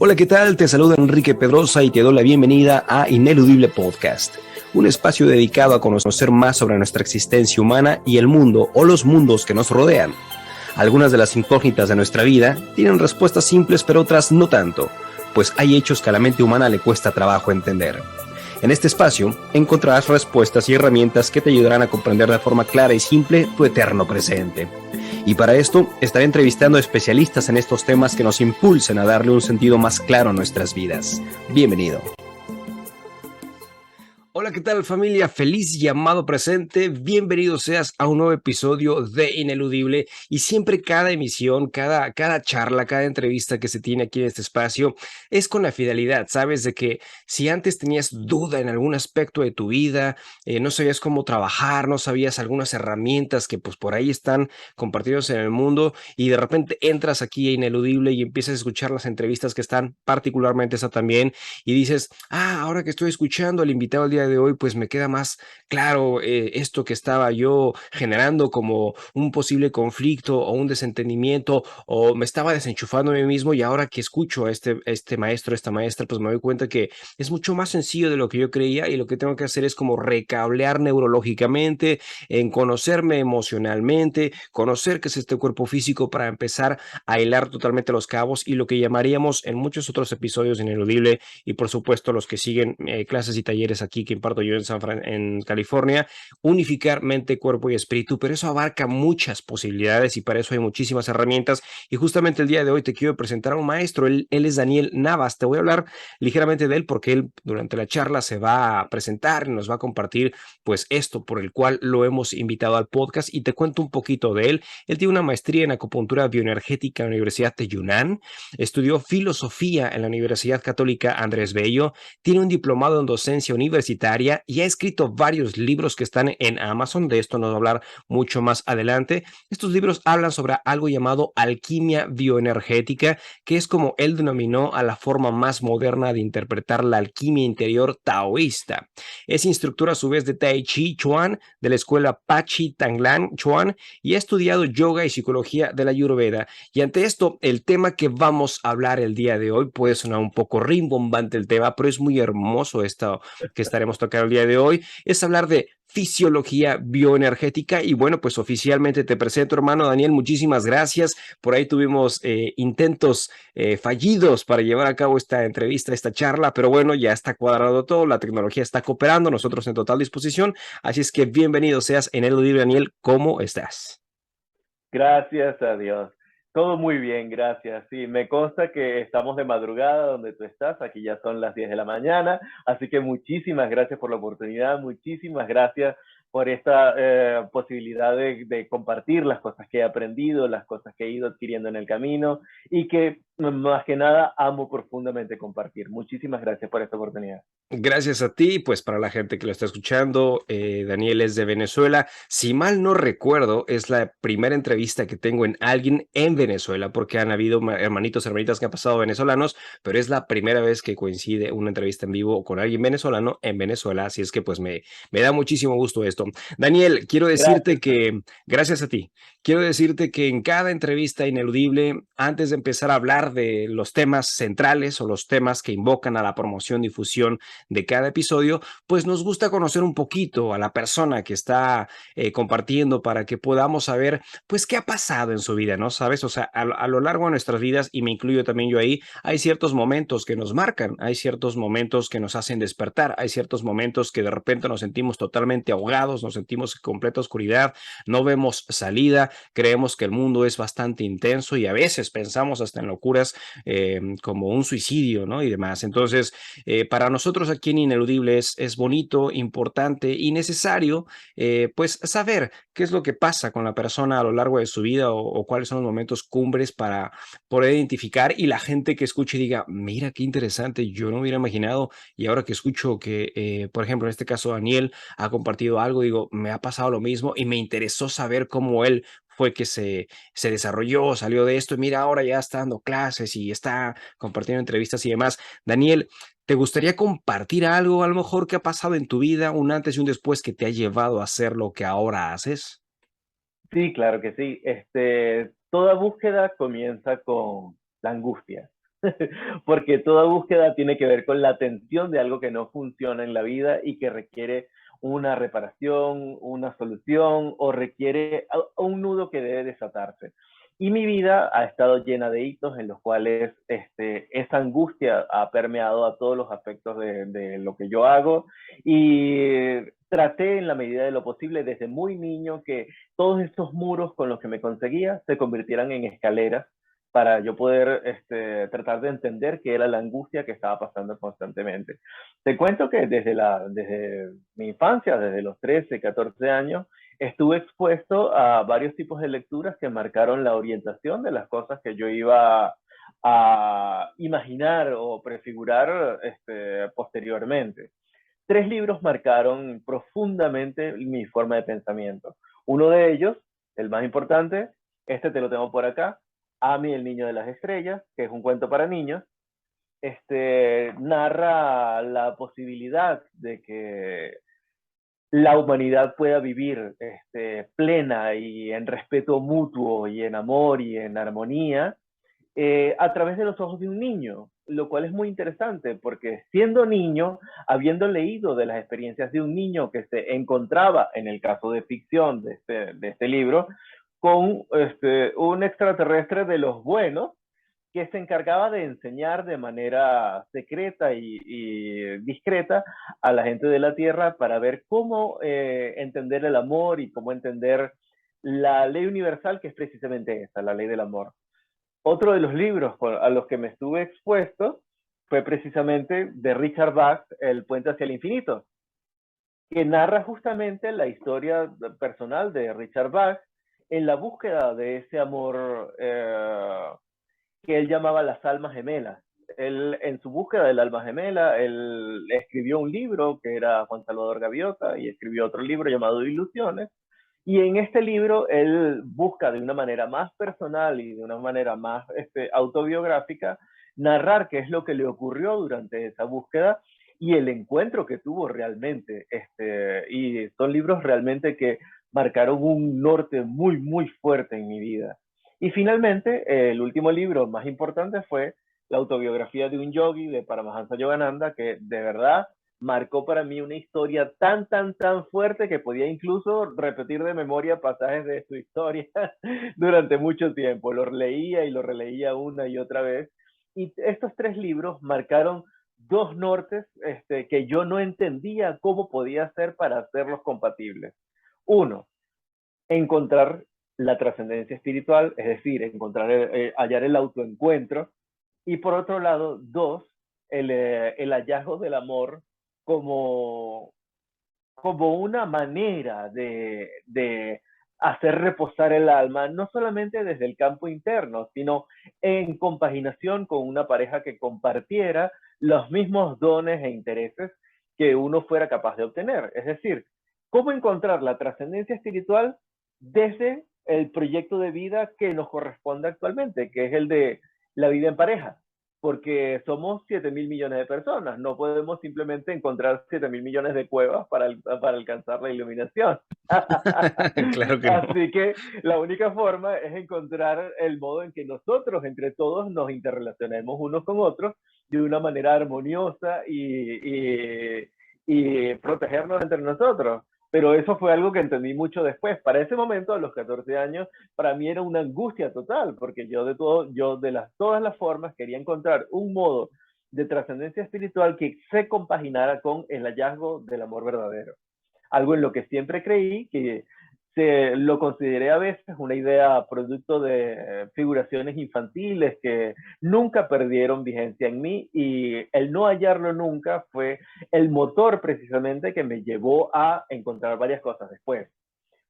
Hola, ¿qué tal? Te saluda Enrique Pedrosa y te doy la bienvenida a Ineludible Podcast, un espacio dedicado a conocer más sobre nuestra existencia humana y el mundo o los mundos que nos rodean. Algunas de las incógnitas de nuestra vida tienen respuestas simples, pero otras no tanto, pues hay hechos que a la mente humana le cuesta trabajo entender. En este espacio encontrarás respuestas y herramientas que te ayudarán a comprender de forma clara y simple tu eterno presente. Y para esto estaré entrevistando a especialistas en estos temas que nos impulsen a darle un sentido más claro a nuestras vidas. Bienvenido. Hola, ¿qué tal, familia? Feliz llamado presente. Bienvenido seas a un nuevo episodio de Ineludible. Y siempre cada emisión, cada charla, cada entrevista que se tiene aquí en este espacio es con la fidelidad, ¿sabes? De que si antes tenías duda en algún aspecto de tu vida, no sabías cómo trabajar, no sabías algunas herramientas que pues por ahí están compartidas en el mundo y de repente entras aquí a Ineludible y empiezas a escuchar las entrevistas que están, particularmente esa también, y dices, ahora que estoy escuchando al invitado el día de hoy, pues me queda más claro esto que estaba yo generando como un posible conflicto o un desentendimiento, o me estaba desenchufando a mí mismo, y ahora que escucho a este maestro, esta maestra, pues me doy cuenta que es mucho más sencillo de lo que yo creía, y lo que tengo que hacer es como recablear neurológicamente, en conocerme emocionalmente, conocer qué es este cuerpo físico para empezar a hilar totalmente los cabos, y lo que llamaríamos en muchos otros episodios Ineludible, y por supuesto los que siguen clases y talleres aquí que imparto yo en California, unificar mente, cuerpo y espíritu. Pero eso abarca muchas posibilidades y para eso hay muchísimas herramientas, y justamente el día de hoy te quiero presentar a un maestro. Él es Daniel Navas. Te voy a hablar ligeramente de él porque él durante la charla se va a presentar y nos va a compartir pues esto por el cual lo hemos invitado al podcast, y te cuento un poquito de él. Él tiene una maestría en acupuntura bioenergética en la Universidad de Yunnan, estudió filosofía en la Universidad Católica Andrés Bello, tiene un diplomado en docencia universitaria y ha escrito varios libros que están en Amazon. De esto nos va a hablar mucho más adelante. Estos libros hablan sobre algo llamado alquimia bioenergética, que es como él denominó a la forma más moderna de interpretar la alquimia interior taoísta. Es instructor a su vez de Tai Chi Chuan, de la escuela Pachi Tanglan Chuan, y ha estudiado yoga y psicología de la Ayurveda. Y ante esto, el tema que vamos a hablar el día de hoy puede sonar un poco rimbombante el tema, pero es muy hermoso esto que estaremos tocando el día de hoy. Es hablar de fisiología bioenergética. Y bueno, pues oficialmente te presento, hermano Daniel. Muchísimas gracias. Por ahí tuvimos intentos fallidos para llevar a cabo esta entrevista, esta charla, pero bueno, ya está cuadrado todo, la tecnología está cooperando, nosotros en total disposición. Así es que bienvenido seas en el Ineludible. Daniel, ¿cómo estás? Gracias a Dios. Todo muy bien, gracias. Sí, me consta que estamos de madrugada donde tú estás. Aquí ya son las 10 de la mañana. Así que muchísimas gracias por la oportunidad. Muchísimas gracias por esta posibilidad de compartir las cosas que he aprendido, las cosas que he ido adquiriendo en el camino y que más que nada amo profundamente compartir. Muchísimas gracias por esta oportunidad. Gracias a ti, pues para la gente que lo está escuchando, Daniel es de Venezuela. Si mal no recuerdo, es la primera entrevista que tengo en alguien en Venezuela, porque han habido hermanitos, hermanitas que han pasado venezolanos, pero es la primera vez que coincide una entrevista en vivo con alguien venezolano en Venezuela, así es que pues me da muchísimo gusto esto. Daniel, quiero decirte Gracias. que, gracias a ti, quiero decirte que en cada entrevista Ineludible, antes de empezar a hablar de los temas centrales o los temas que invocan a la promoción, difusión de cada episodio, pues nos gusta conocer un poquito a la persona que está compartiendo, para que podamos saber pues qué ha pasado en su vida, ¿no? ¿Sabes? O sea, a lo largo de nuestras vidas, y me incluyo también yo ahí, hay ciertos momentos que nos marcan, hay ciertos momentos que nos hacen despertar, hay ciertos momentos que de repente nos sentimos totalmente ahogados, nos sentimos en completa oscuridad, no vemos salida, creemos que el mundo es bastante intenso y a veces pensamos hasta en locuras como un suicidio, ¿no? Y demás. Entonces, para nosotros aquí en Ineludible es bonito, importante y necesario pues saber qué es lo que pasa con la persona a lo largo de su vida, o cuáles son los momentos cumbres para poder identificar, y la gente que escuche diga, mira qué interesante, yo no me hubiera imaginado, y ahora que escucho que, por ejemplo, en este caso Daniel ha compartido algo, digo, me ha pasado lo mismo y me interesó saber cómo él fue que se desarrolló, salió de esto, y mira, ahora ya está dando clases y está compartiendo entrevistas y demás. Daniel, ¿te gustaría compartir algo, a lo mejor, que ha pasado en tu vida, un antes y un después, que te ha llevado a hacer lo que ahora haces? Sí, claro que sí. Toda búsqueda comienza con la angustia. porque toda búsqueda tiene que ver con la atención de algo que no funciona en la vida y que requiere una reparación, una solución o requiere un nudo que debe desatarse. Y mi vida ha estado llena de hitos en los cuales esa angustia ha permeado a todos los aspectos de lo que yo hago y traté en la medida de lo posible desde muy niño que todos estos muros con los que me conseguía se convirtieran en escaleras para yo poder tratar de entender qué era la angustia que estaba pasando constantemente. Te cuento que desde mi infancia, desde los 13, 14 años, estuve expuesto a varios tipos de lecturas que marcaron la orientación de las cosas que yo iba a imaginar o prefigurar posteriormente. Tres libros marcaron profundamente mi forma de pensamiento. Uno de ellos, el más importante, te lo tengo por acá, Amy, el niño de las estrellas, que es un cuento para niños. Narra la posibilidad de que la humanidad pueda vivir plena y en respeto mutuo y en amor y en armonía a través de los ojos de un niño, lo cual es muy interesante porque siendo niño, habiendo leído de las experiencias de un niño que se encontraba, en el caso de ficción de este libro, con un extraterrestre de los buenos, que se encargaba de enseñar de manera secreta y discreta a la gente de la Tierra para ver cómo entender el amor y cómo entender la ley universal, que es precisamente esa, la ley del amor. Otro de los libros a los que me estuve expuesto fue precisamente de Richard Bach, El puente hacia el infinito, que narra justamente la historia personal de Richard Bach en la búsqueda de ese amor que él llamaba las almas gemelas. Él, en su búsqueda del alma gemela, él escribió un libro que era Juan Salvador Gaviota y escribió otro libro llamado Ilusiones. Y en este libro él busca de una manera más personal y de una manera más autobiográfica narrar qué es lo que le ocurrió durante esa búsqueda y el encuentro que tuvo realmente. Y son libros realmente que marcaron un norte muy, muy fuerte en mi vida. Y finalmente, el último libro más importante fue la autobiografía de un yogi de Paramahansa Yogananda, que de verdad marcó para mí una historia tan, tan, tan fuerte que podía incluso repetir de memoria pasajes de su historia durante mucho tiempo. Lo leía y lo releía una y otra vez. Y estos tres libros marcaron dos nortes que yo no entendía cómo podía hacer para hacerlos compatibles. Uno, encontrar la trascendencia espiritual, es decir, hallar el autoencuentro. Y por otro lado, dos, el hallazgo del amor como, como una manera de hacer reposar el alma, no solamente desde el campo interno, sino en compaginación con una pareja que compartiera los mismos dones e intereses que uno fuera capaz de obtener. Es decir, cómo encontrar la trascendencia espiritual desde el proyecto de vida que nos corresponde actualmente, que es el de la vida en pareja, porque somos 7.000 millones de personas, no podemos simplemente encontrar 7.000 millones de cuevas para alcanzar la iluminación. Claro que no. Así que la única forma es encontrar el modo en que nosotros, entre todos, nos interrelacionemos unos con otros de una manera armoniosa y protegernos entre nosotros. Pero eso fue algo que entendí mucho después. Para ese momento, a los 14 años, para mí era una angustia total, porque yo todas las formas quería encontrar un modo de trascendencia espiritual que se compaginara con el hallazgo del amor verdadero. Algo en lo que siempre creí, que lo consideré a veces una idea producto de figuraciones infantiles que nunca perdieron vigencia en mí, y el no hallarlo nunca fue el motor precisamente que me llevó a encontrar varias cosas después.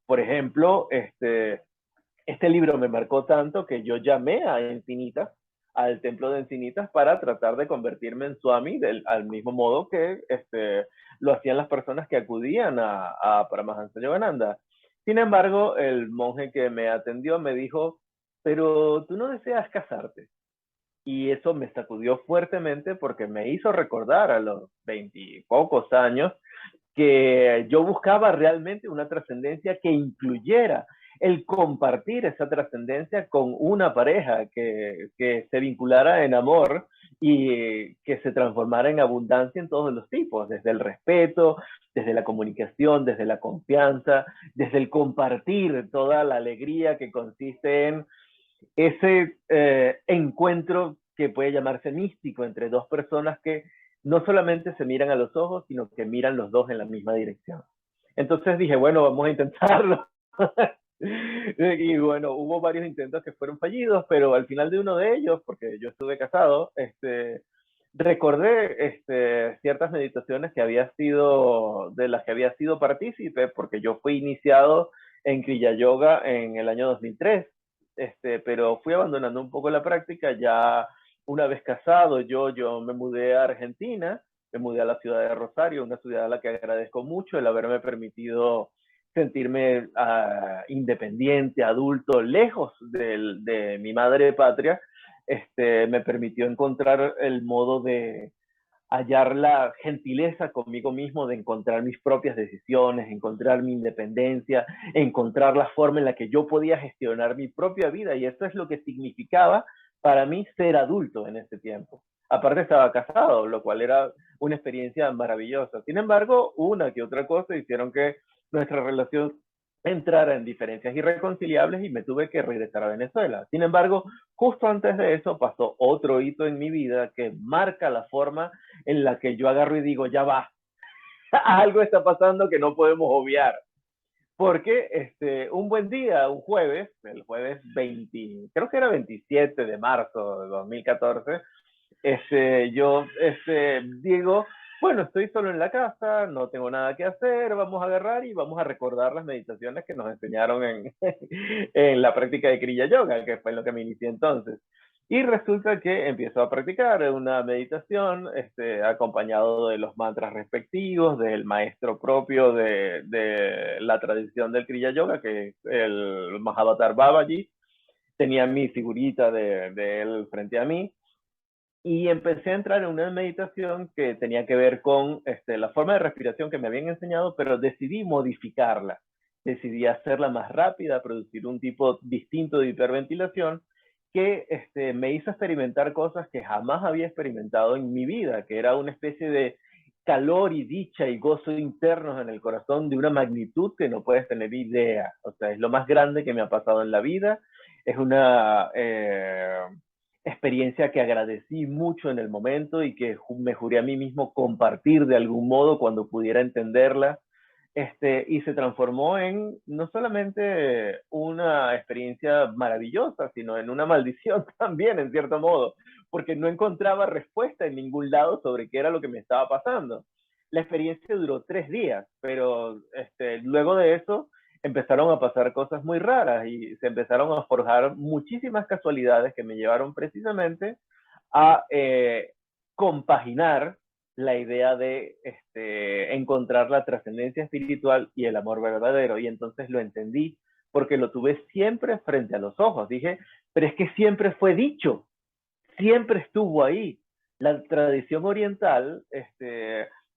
Por ejemplo, este libro me marcó tanto que yo llamé a Encinitas, al templo de Encinitas, para tratar de convertirme en Swami al mismo modo que lo hacían las personas que acudían a Paramahansa Yogananda. Sin embargo, el monje que me atendió me dijo, pero tú no deseas casarte. Y eso me sacudió fuertemente porque me hizo recordar a los 20 y pocos años que yo buscaba realmente una trascendencia que incluyera el compartir esa trascendencia con una pareja que se vinculara en amor y que se transformara en abundancia en todos los tipos, desde el respeto, desde la comunicación, desde la confianza, desde el compartir toda la alegría que consiste en ese encuentro que puede llamarse místico entre dos personas que no solamente se miran a los ojos, sino que miran los dos en la misma dirección. Entonces dije, bueno, vamos a intentarlo. Y bueno, hubo varios intentos que fueron fallidos, pero al final de uno de ellos, porque yo estuve casado, recordé ciertas meditaciones que había sido, de las que había sido partícipe, porque yo fui iniciado en Kriya Yoga en el año 2003, pero fui abandonando un poco la práctica. Ya una vez casado, yo me mudé a Argentina, me mudé a la ciudad de Rosario, una ciudad a la que agradezco mucho el haberme permitido sentirme independiente, adulto, lejos de mi madre patria. Me permitió encontrar el modo de hallar la gentileza conmigo mismo, de encontrar mis propias decisiones, encontrar mi independencia, encontrar la forma en la que yo podía gestionar mi propia vida. Y eso es lo que significaba para mí ser adulto en ese tiempo. Aparte estaba casado, lo cual era una experiencia maravillosa. Sin embargo, una que otra cosa hicieron que nuestra relación entrara en diferencias irreconciliables y me tuve que regresar a Venezuela. Sin embargo, justo antes de eso pasó otro hito en mi vida que marca la forma en la que yo agarro y digo, ya va, algo está pasando que no podemos obviar. Porque un buen día, un jueves, el jueves 20, creo que era 27 de marzo de 2014, yo digo, bueno, estoy solo en la casa, no tengo nada que hacer, vamos a agarrar y vamos a recordar las meditaciones que nos enseñaron en la práctica de Kriya Yoga, que fue en lo que me inicié entonces. Y resulta que empiezo a practicar una meditación acompañado de los mantras respectivos, del maestro propio de la tradición del Kriya Yoga, que es el Mahavatar Babaji. Tenía mi figurita de él frente a mí y empecé a entrar en una meditación que tenía que ver con la forma de respiración que me habían enseñado, pero decidí modificarla. Decidí hacerla más rápida, producir un tipo distinto de hiperventilación que me hizo experimentar cosas que jamás había experimentado en mi vida, que era una especie de calor y dicha y gozo internos en el corazón de una magnitud que no puedes tener idea. O sea, es lo más grande que me ha pasado en la vida. Es una experiencia que agradecí mucho en el momento y que me juré a mí mismo compartir de algún modo cuando pudiera entenderla. Y se transformó en no solamente una experiencia maravillosa, sino en una maldición también, en cierto modo, porque no encontraba respuesta en ningún lado sobre qué era lo que me estaba pasando. La experiencia duró 3 días, pero luego de eso empezaron a pasar cosas muy raras y se empezaron a forjar muchísimas casualidades que me llevaron precisamente a compaginar la idea de encontrar la trascendencia espiritual y el amor verdadero. Y entonces lo entendí porque lo tuve siempre frente a los ojos. Dije, pero es que siempre fue dicho, siempre estuvo ahí. La tradición oriental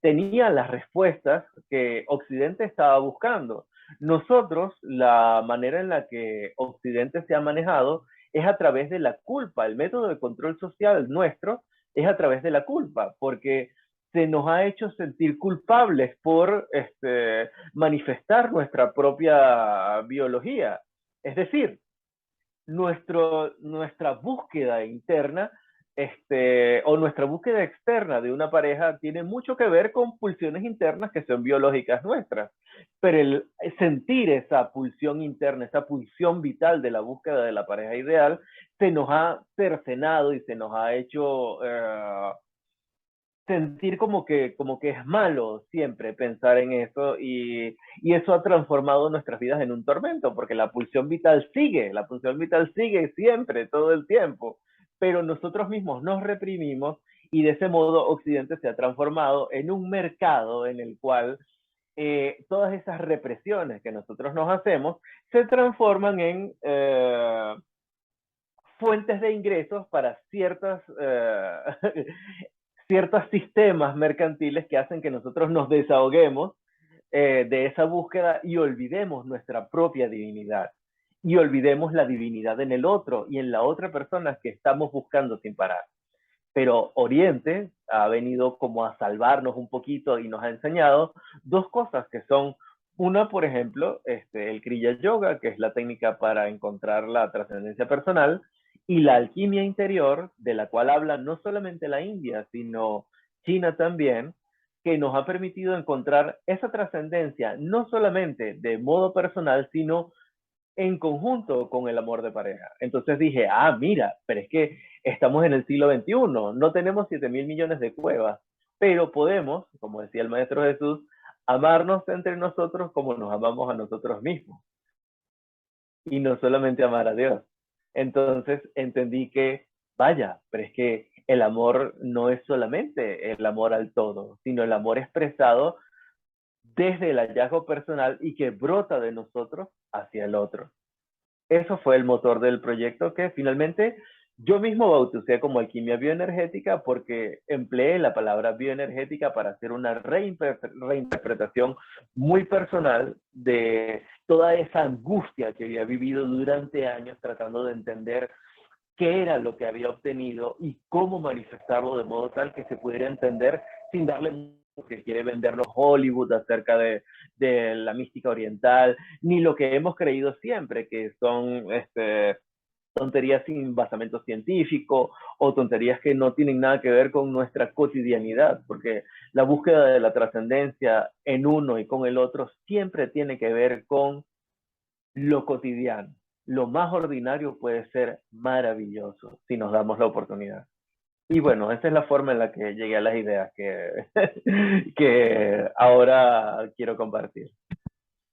tenía las respuestas que Occidente estaba buscando. Nosotros, la manera en la que Occidente se ha manejado es a través de la culpa. El método de control social nuestro es a través de la culpa, porque se nos ha hecho sentir culpables por manifestar nuestra propia biología. Es decir, nuestra búsqueda interna o nuestra búsqueda externa de una pareja tiene mucho que ver con pulsiones internas que son biológicas nuestras. Pero el sentir esa pulsión interna, esa pulsión vital de la búsqueda de la pareja ideal, se nos ha cercenado y se nos ha hecho sentir como que es malo siempre pensar en eso y eso ha transformado nuestras vidas en un tormento, porque la pulsión vital sigue siempre, todo el tiempo, pero nosotros mismos nos reprimimos y de ese modo Occidente se ha transformado en un mercado en el cual todas esas represiones que nosotros nos hacemos se transforman en fuentes de ingresos para ciertos sistemas mercantiles que hacen que nosotros nos desahoguemos de esa búsqueda y olvidemos nuestra propia divinidad. y olvidemos la divinidad en el otro y en la otra persona que estamos buscando sin parar. Pero Oriente ha venido como a salvarnos un poquito y nos ha enseñado dos cosas que son, una, por ejemplo, el Kriya Yoga, que es la técnica para encontrar la trascendencia personal, y la alquimia interior, de la cual habla no solamente la India, sino China también, que nos ha permitido encontrar esa trascendencia no solamente de modo personal, sino en conjunto con el amor de pareja. Entonces dije, mira, pero es que estamos en el siglo XXI, no tenemos 7.000 millones de cuevas, pero podemos, como decía el Maestro Jesús, amarnos entre nosotros como nos amamos a nosotros mismos. Y no solamente amar a Dios. Entonces entendí que, vaya, pero es que el amor no es solamente el amor al todo, sino el amor expresado desde el hallazgo personal y que brota de nosotros hacia el otro. Eso fue el motor del proyecto que finalmente yo mismo bauticé como alquimia bioenergética porque empleé la palabra bioenergética para hacer una reinterpretación muy personal de toda esa angustia que había vivido durante años tratando de entender qué era lo que había obtenido y cómo manifestarlo de modo tal que se pudiera entender sin darle que quiere vendernos Hollywood acerca de la mística oriental, ni lo que hemos creído siempre, que son tonterías sin basamento científico o tonterías que no tienen nada que ver con nuestra cotidianidad, porque la búsqueda de la trascendencia en uno y con el otro siempre tiene que ver con lo cotidiano. Lo más ordinario puede ser maravilloso si nos damos la oportunidad. Y bueno, esa es la forma en la que llegué a las ideas que ahora quiero compartir.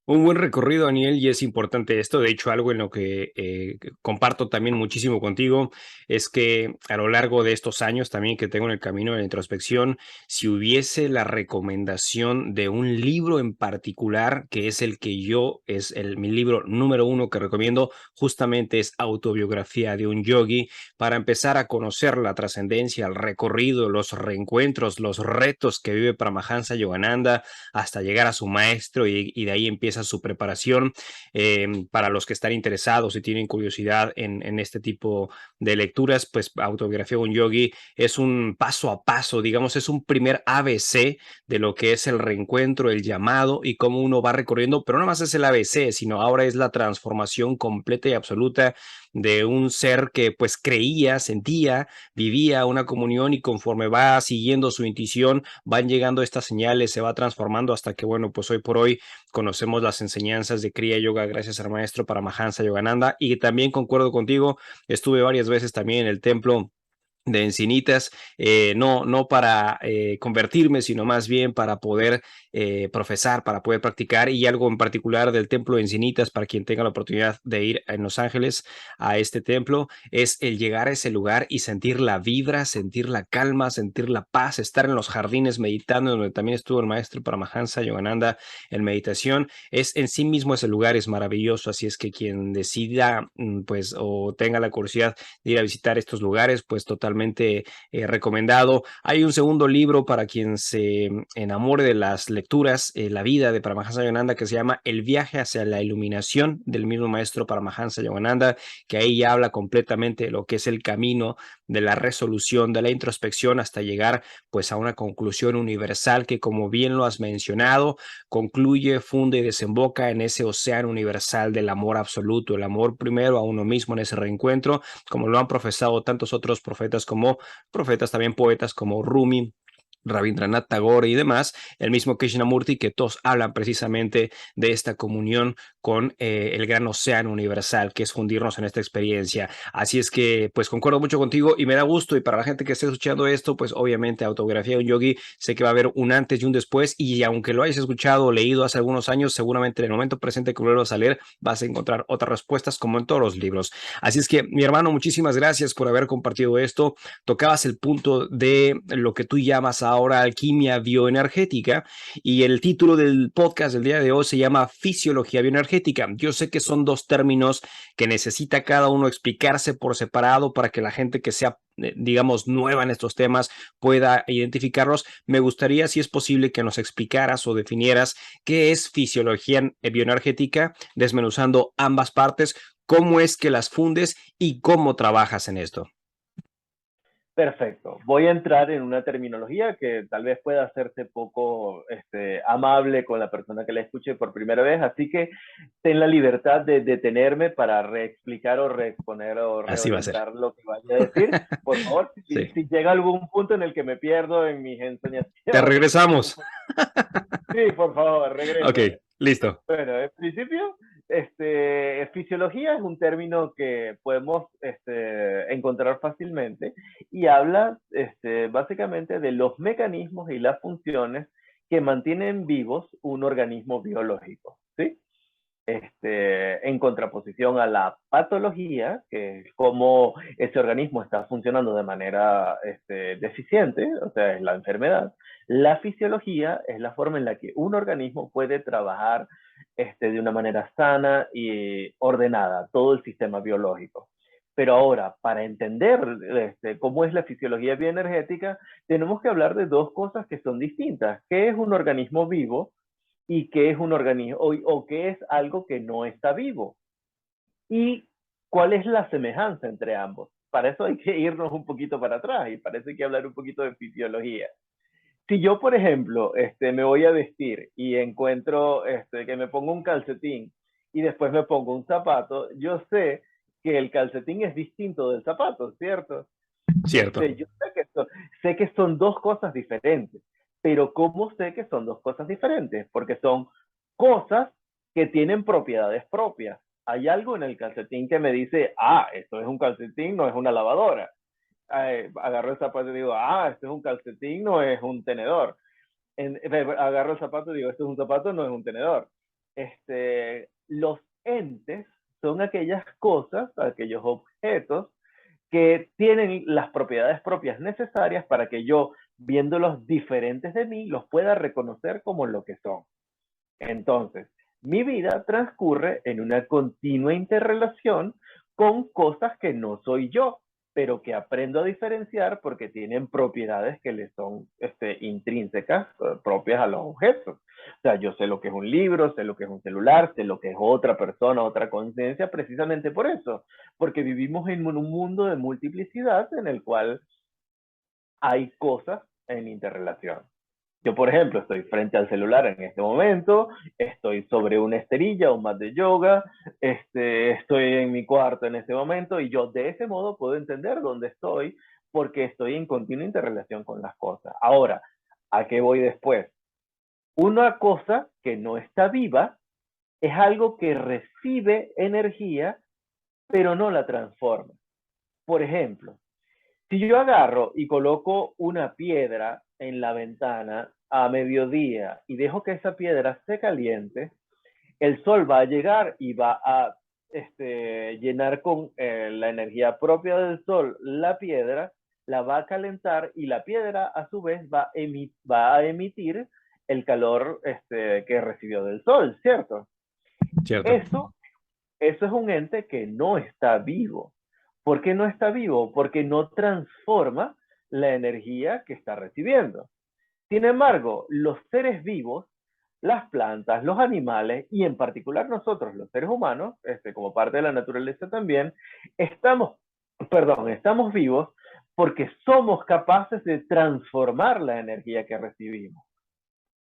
Un buen recorrido, Daniel, y es importante esto. De hecho, algo en lo que comparto también muchísimo contigo es que a lo largo de estos años también que tengo en el camino de la introspección, si hubiese la recomendación de un libro en particular, que es el que mi libro número uno que recomiendo, justamente es Autobiografía de un Yogi, para empezar a conocer la trascendencia, el recorrido, los reencuentros, los retos que vive Paramahansa Yogananda hasta llegar a su maestro y de ahí empieza su preparación. Para los que están interesados y tienen curiosidad en este tipo de lecturas, pues Autobiografía de un Yogi es un paso a paso, digamos, es un primer ABC de lo que es el reencuentro, el llamado y cómo uno va recorriendo, pero no más es el ABC, sino ahora es la transformación completa y absoluta de un ser que pues creía, sentía, vivía una comunión y conforme va siguiendo su intuición, van llegando estas señales, se va transformando hasta que, bueno, pues hoy por hoy conocemos las enseñanzas de Kriya Yoga gracias al maestro Paramahansa Yogananda. Y también concuerdo contigo, estuve varias veces también en el templo de Encinitas, no para convertirme, sino más bien para poder profesar, para poder practicar, y algo en particular del templo de Encinitas, para quien tenga la oportunidad de ir en Los Ángeles a este templo, es el llegar a ese lugar y sentir la vibra, sentir la calma, sentir la paz, estar en los jardines meditando, donde también estuvo el maestro Paramahansa Yogananda en meditación. Es en sí mismo ese lugar es maravilloso, así es que quien decida pues o tenga la curiosidad de ir a visitar estos lugares, pues totalmente recomendado. Hay un segundo libro para quien se enamore de las lecturas, la vida de Paramahansa Yogananda, que se llama El viaje hacia la iluminación, del mismo maestro Paramahansa Yogananda, que ahí ya habla completamente de lo que es el camino de la resolución, de la introspección, hasta llegar pues a una conclusión universal que, como bien lo has mencionado, concluye, funde y desemboca en ese océano universal del amor absoluto, el amor primero a uno mismo en ese reencuentro, como lo han profesado tantos otros profetas, como profetas también poetas como Rumi, Rabindranath Tagore y demás, el mismo Krishnamurti, que todos hablan precisamente de esta comunión con el gran océano universal, que es fundirnos en esta experiencia. Así es que, pues, concuerdo mucho contigo y me da gusto, y para la gente que esté escuchando esto, pues, obviamente, Autobiografía de un Yogi, sé que va a haber un antes y un después, y aunque lo hayas escuchado o leído hace algunos años, seguramente en el momento presente que vuelvas a leer, vas a encontrar otras respuestas, como en todos los libros. Así es que, mi hermano, muchísimas gracias por haber compartido esto. Tocabas el punto de lo que tú llamas ahora alquimia bioenergética, y el título del podcast del día de hoy se llama Fisiología bioenergética. Yo sé que son dos términos que necesita cada uno explicarse por separado para que la gente que sea digamos nueva en estos temas pueda identificarlos. Me gustaría, si es posible, que nos explicaras o definieras qué es fisiología bioenergética, desmenuzando ambas partes, cómo es que las fundes y cómo trabajas en esto. Perfecto. Voy a entrar en una terminología que tal vez pueda hacerse poco amable con la persona que la escuche por primera vez, así que ten la libertad de detenerme para reexplicar o reexponer o Así va a ser. reorientar lo que vaya a decir. Por favor, Sí. si llega algún punto en el que me pierdo en mis Te ensoñaciones, regresamos. sí, por favor, Ok, regrésame. listo. Bueno, en principio, fisiología es un término que podemos encontrar fácilmente y habla básicamente de los mecanismos y las funciones que mantienen vivos un organismo biológico, ¿sí? En contraposición a la patología, que es cómo ese organismo está funcionando de manera deficiente, o sea, es la enfermedad. La fisiología es la forma en la que un organismo puede trabajar de una manera sana y ordenada, todo el sistema biológico. Pero ahora, para entender cómo es la fisiología bioenergética, tenemos que hablar de dos cosas que son distintas. ¿Qué es un organismo vivo? Y qué es un organismo o qué es algo que no está vivo y cuál es la semejanza entre ambos. Para eso hay que irnos un poquito para atrás y para eso hay que hablar un poquito de fisiología. Si yo, por ejemplo, me voy a vestir y encuentro que me pongo un calcetín y después me pongo un zapato, yo sé que el calcetín es distinto del zapato, ¿cierto? Cierto. Yo sé que son dos cosas diferentes, pero ¿cómo sé que son dos cosas diferentes? Porque son cosas que tienen propiedades propias. Hay algo en el calcetín que me dice, ah, esto es un calcetín, no es una lavadora. Agarro el zapato y digo, ah, esto es un calcetín, no es un tenedor. Agarro el zapato y digo, esto es un zapato, no es un tenedor. Los entes son aquellas cosas, aquellos objetos que tienen las propiedades propias necesarias para que yo, viéndolos diferentes de mí, los pueda reconocer como lo que son. Entonces, mi vida transcurre en una continua interrelación con cosas que no soy yo, pero que aprendo a diferenciar porque tienen propiedades que le son intrínsecas, propias a los objetos. O sea, yo sé lo que es un libro, sé lo que es un celular, sé lo que es otra persona, otra conciencia, precisamente por eso, porque vivimos en un mundo de multiplicidad en el cual hay cosas en interrelación. Yo, por ejemplo, estoy frente al celular en este momento, estoy sobre una esterilla, un mat de yoga, estoy en mi cuarto en este momento y yo de ese modo puedo entender dónde estoy porque estoy en continua interrelación con las cosas. Ahora, ¿a qué voy después? Una cosa que no está viva es algo que recibe energía, pero no la transforma. Por ejemplo, si yo agarro y coloco una piedra en la ventana a mediodía y dejo que esa piedra se caliente, el sol va a llegar y va a llenar con la energía propia del sol la piedra, la va a calentar y la piedra a su vez va a emitir el calor que recibió del sol, ¿cierto? Cierto. Eso eso es un ente que no está vivo. ¿Por qué no está vivo? Porque no transforma la energía que está recibiendo. Sin embargo, los seres vivos, las plantas, los animales y en particular nosotros, los seres humanos, como parte de la naturaleza también, estamos, estamos vivos porque somos capaces de transformar la energía que recibimos.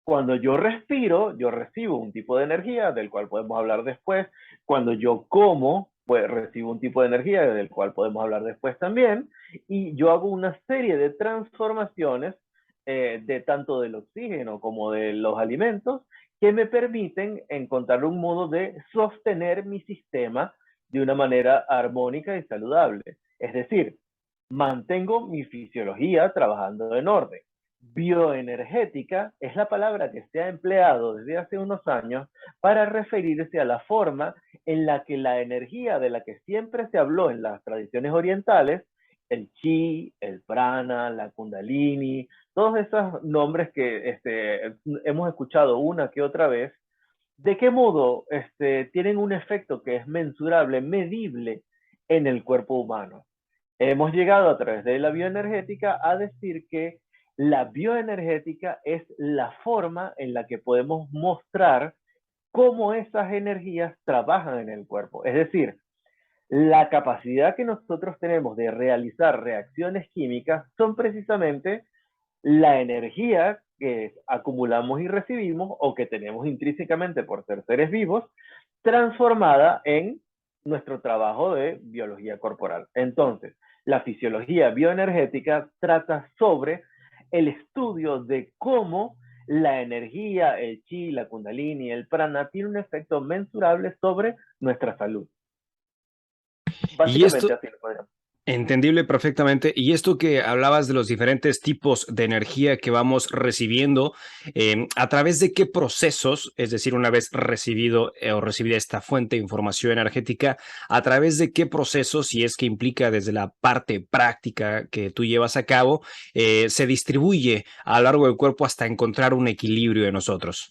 Cuando yo respiro, yo recibo un tipo de energía del cual podemos hablar después. Cuando yo como, pues recibo un tipo de energía del cual podemos hablar después también. Y yo hago una serie de transformaciones de tanto del oxígeno como de los alimentos que me permiten encontrar un modo de sostener mi sistema de una manera armónica y saludable. Es decir, mantengo mi fisiología trabajando en orden. Bioenergética es la palabra que se ha empleado desde hace unos años para referirse a la forma en la que la energía de la que siempre se habló en las tradiciones orientales, el chi, el prana, la kundalini, todos esos nombres que hemos escuchado una que otra vez, ¿de qué modo tienen un efecto que es mensurable, medible en el cuerpo humano? Hemos llegado a través de la bioenergética a decir que la bioenergética es la forma en la que podemos mostrar cómo esas energías trabajan en el cuerpo. Es decir, La capacidad que nosotros tenemos de realizar reacciones químicas son precisamente la energía que acumulamos y recibimos o que tenemos intrínsecamente por ser seres vivos, transformada en nuestro trabajo de biología corporal. Entonces, la fisiología bioenergética trata sobre el estudio de cómo la energía, el chi, la kundalini, el prana, tiene un efecto mensurable sobre nuestra salud. Y Básicamente esto, así lo podríamos. entendible perfectamente. Y esto que hablabas de los diferentes tipos de energía que vamos recibiendo, ¿a través de qué procesos, es decir, una vez recibido o recibida esta fuente de información energética, a través de qué procesos, si es que implica desde la parte práctica que tú llevas a cabo, se distribuye a lo largo del cuerpo hasta encontrar un equilibrio en nosotros?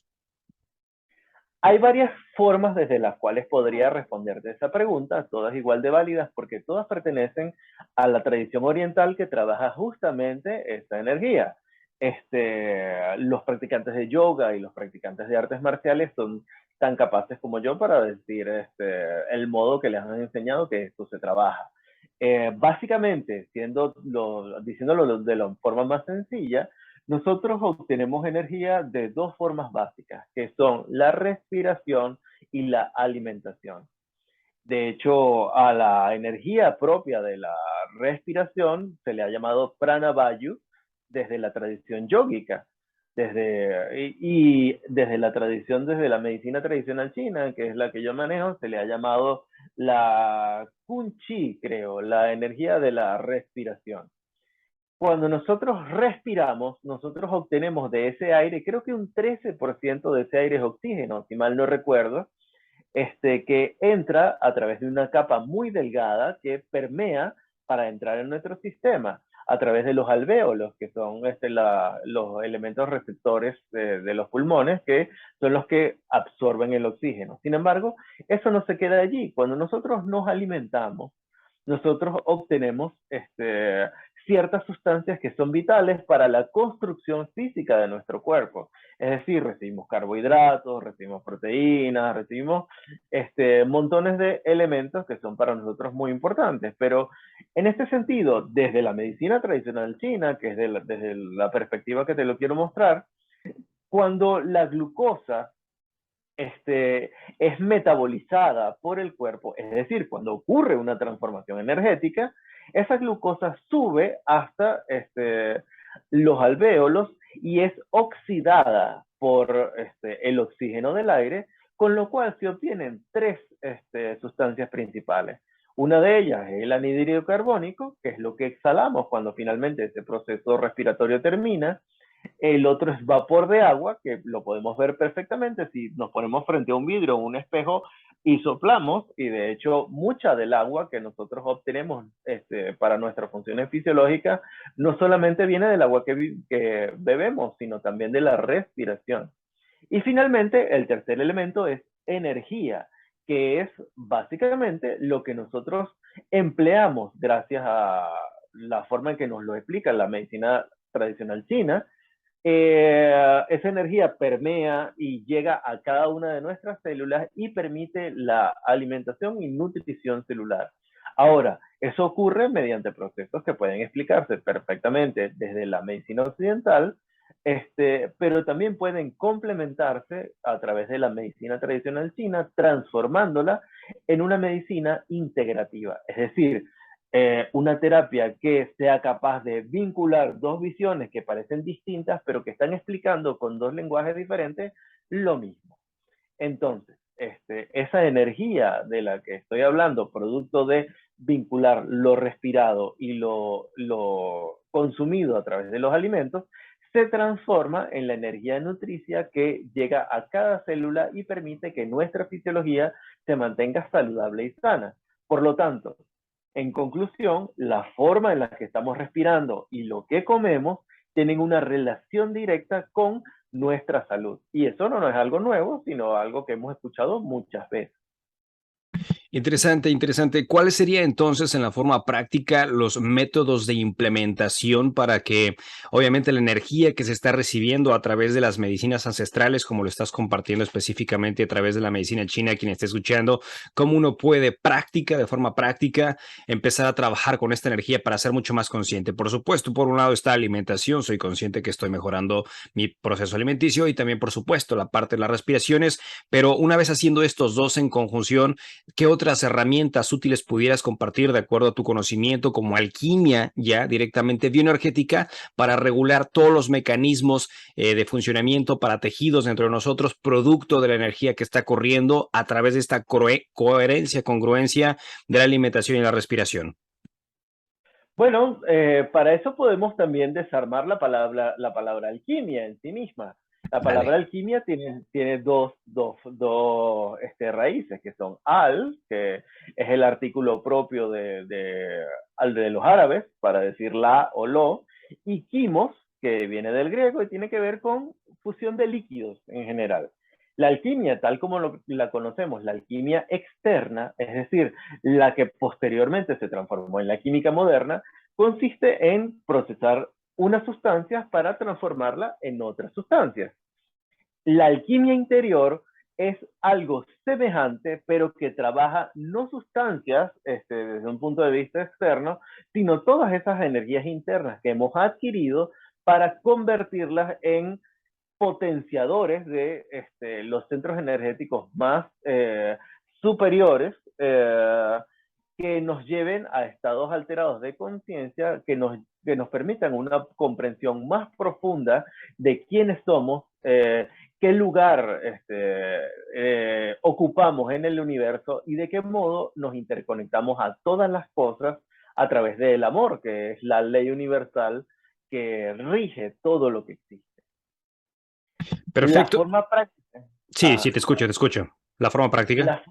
Hay varias formas desde las cuales podría responderte esa pregunta, todas igual de válidas porque todas pertenecen a la tradición oriental que trabaja justamente esta energía. Los practicantes de yoga y los practicantes de artes marciales son tan capaces como yo para decir el modo que les han enseñado que esto se trabaja. Básicamente, diciéndolo de la forma más sencilla, nosotros obtenemos energía de dos formas básicas, que son la respiración y la alimentación. De hecho, a la energía propia de la respiración se le ha llamado pranavayu desde la tradición yógica, desde la tradición, desde la medicina tradicional china, que es la que yo manejo, se le ha llamado la kunchi, creo, la energía de la respiración. Cuando nosotros respiramos, nosotros obtenemos de ese aire, creo que un 13% de ese aire es oxígeno, si mal no recuerdo, que entra a través de una capa muy delgada que permea para entrar en nuestro sistema a través de los alvéolos, que son los elementos receptores de los pulmones, que son los que absorben el oxígeno. Sin embargo, eso no se queda allí. Cuando nosotros nos alimentamos, nosotros obtenemos ciertas sustancias que son vitales para la construcción física de nuestro cuerpo. Es decir, recibimos carbohidratos, recibimos proteínas, recibimos montones de elementos que son para nosotros muy importantes. Pero en este sentido, desde la medicina tradicional china, que es desde la perspectiva que te lo quiero mostrar, cuando la glucosa es metabolizada por el cuerpo, es decir, cuando ocurre una transformación energética, esa glucosa sube hasta los alvéolos y es oxidada por el oxígeno del aire, con lo cual se obtienen tres sustancias principales. Una de ellas es el anhídrido carbónico, que es lo que exhalamos cuando finalmente ese proceso respiratorio termina. El otro es vapor de agua, que lo podemos ver perfectamente si nos ponemos frente a un vidrio o un espejo y soplamos, y de hecho mucha del agua que nosotros obtenemos para nuestras funciones fisiológicas no solamente viene del agua que bebemos, sino también de la respiración. Y finalmente, el tercer elemento es energía, que es básicamente lo que nosotros empleamos gracias a la forma en que nos lo explica la medicina tradicional china. Esa energía permea y llega a cada una de nuestras células y permite la alimentación y nutrición celular. Ahora, eso ocurre mediante procesos que pueden explicarse perfectamente desde la medicina occidental, pero también pueden complementarse a través de la medicina tradicional china, transformándola en una medicina integrativa. Es decir, una terapia que sea capaz de vincular dos visiones que parecen distintas, pero que están explicando con dos lenguajes diferentes lo mismo. Entonces, esa energía de la que estoy hablando, producto de vincular lo respirado y lo consumido a través de los alimentos, se transforma en la energía nutricia que llega a cada célula y permite que nuestra fisiología se mantenga saludable y sana. Por lo tanto, en conclusión, la forma en la que estamos respirando y lo que comemos tienen una relación directa con nuestra salud. Y eso no es algo nuevo, sino algo que hemos escuchado muchas veces. Interesante, interesante. ¿Cuáles serían entonces en la forma práctica los métodos de implementación para que obviamente la energía que se está recibiendo a través de las medicinas ancestrales, como lo estás compartiendo específicamente a través de la medicina china, quien esté escuchando, cómo uno puede de forma práctica, empezar a trabajar con esta energía para ser mucho más consciente? Por supuesto, por un lado está alimentación, soy consciente que estoy mejorando mi proceso alimenticio y también, por supuesto, la parte de las respiraciones, pero una vez haciendo estos dos en conjunción, ¿qué otras herramientas útiles pudieras compartir de acuerdo a tu conocimiento como alquimia ya directamente bioenergética para regular todos los mecanismos de funcionamiento para tejidos dentro de nosotros, producto de la energía que está corriendo a través de esta coherencia, congruencia de la alimentación y la respiración? Bueno, para eso podemos también desarmar la palabra alquimia en sí misma. La Dale. palabra alquimia tiene dos raíces, que son al, que es el artículo propio de los árabes, para decir la o lo, y quimos, que viene del griego y tiene que ver con fusión de líquidos en general. La alquimia, tal como la conocemos, la alquimia externa, es decir, la que posteriormente se transformó en la química moderna, consiste en procesar unas sustancias para transformarla en otras sustancias. La alquimia interior es algo semejante, pero que trabaja no sustancias desde un punto de vista externo, sino todas esas energías internas que hemos adquirido para convertirlas en potenciadores de los centros energéticos más superiores, que nos lleven a estados alterados de conciencia que nos permitan una comprensión más profunda de quiénes somos, qué lugar ocupamos en el universo y de qué modo nos interconectamos a todas las cosas a través del amor, que es la ley universal que rige todo lo que existe. La Perfecto. forma práctica, Sí, sí, ajá, te escucho, te escucho. La forma práctica. la,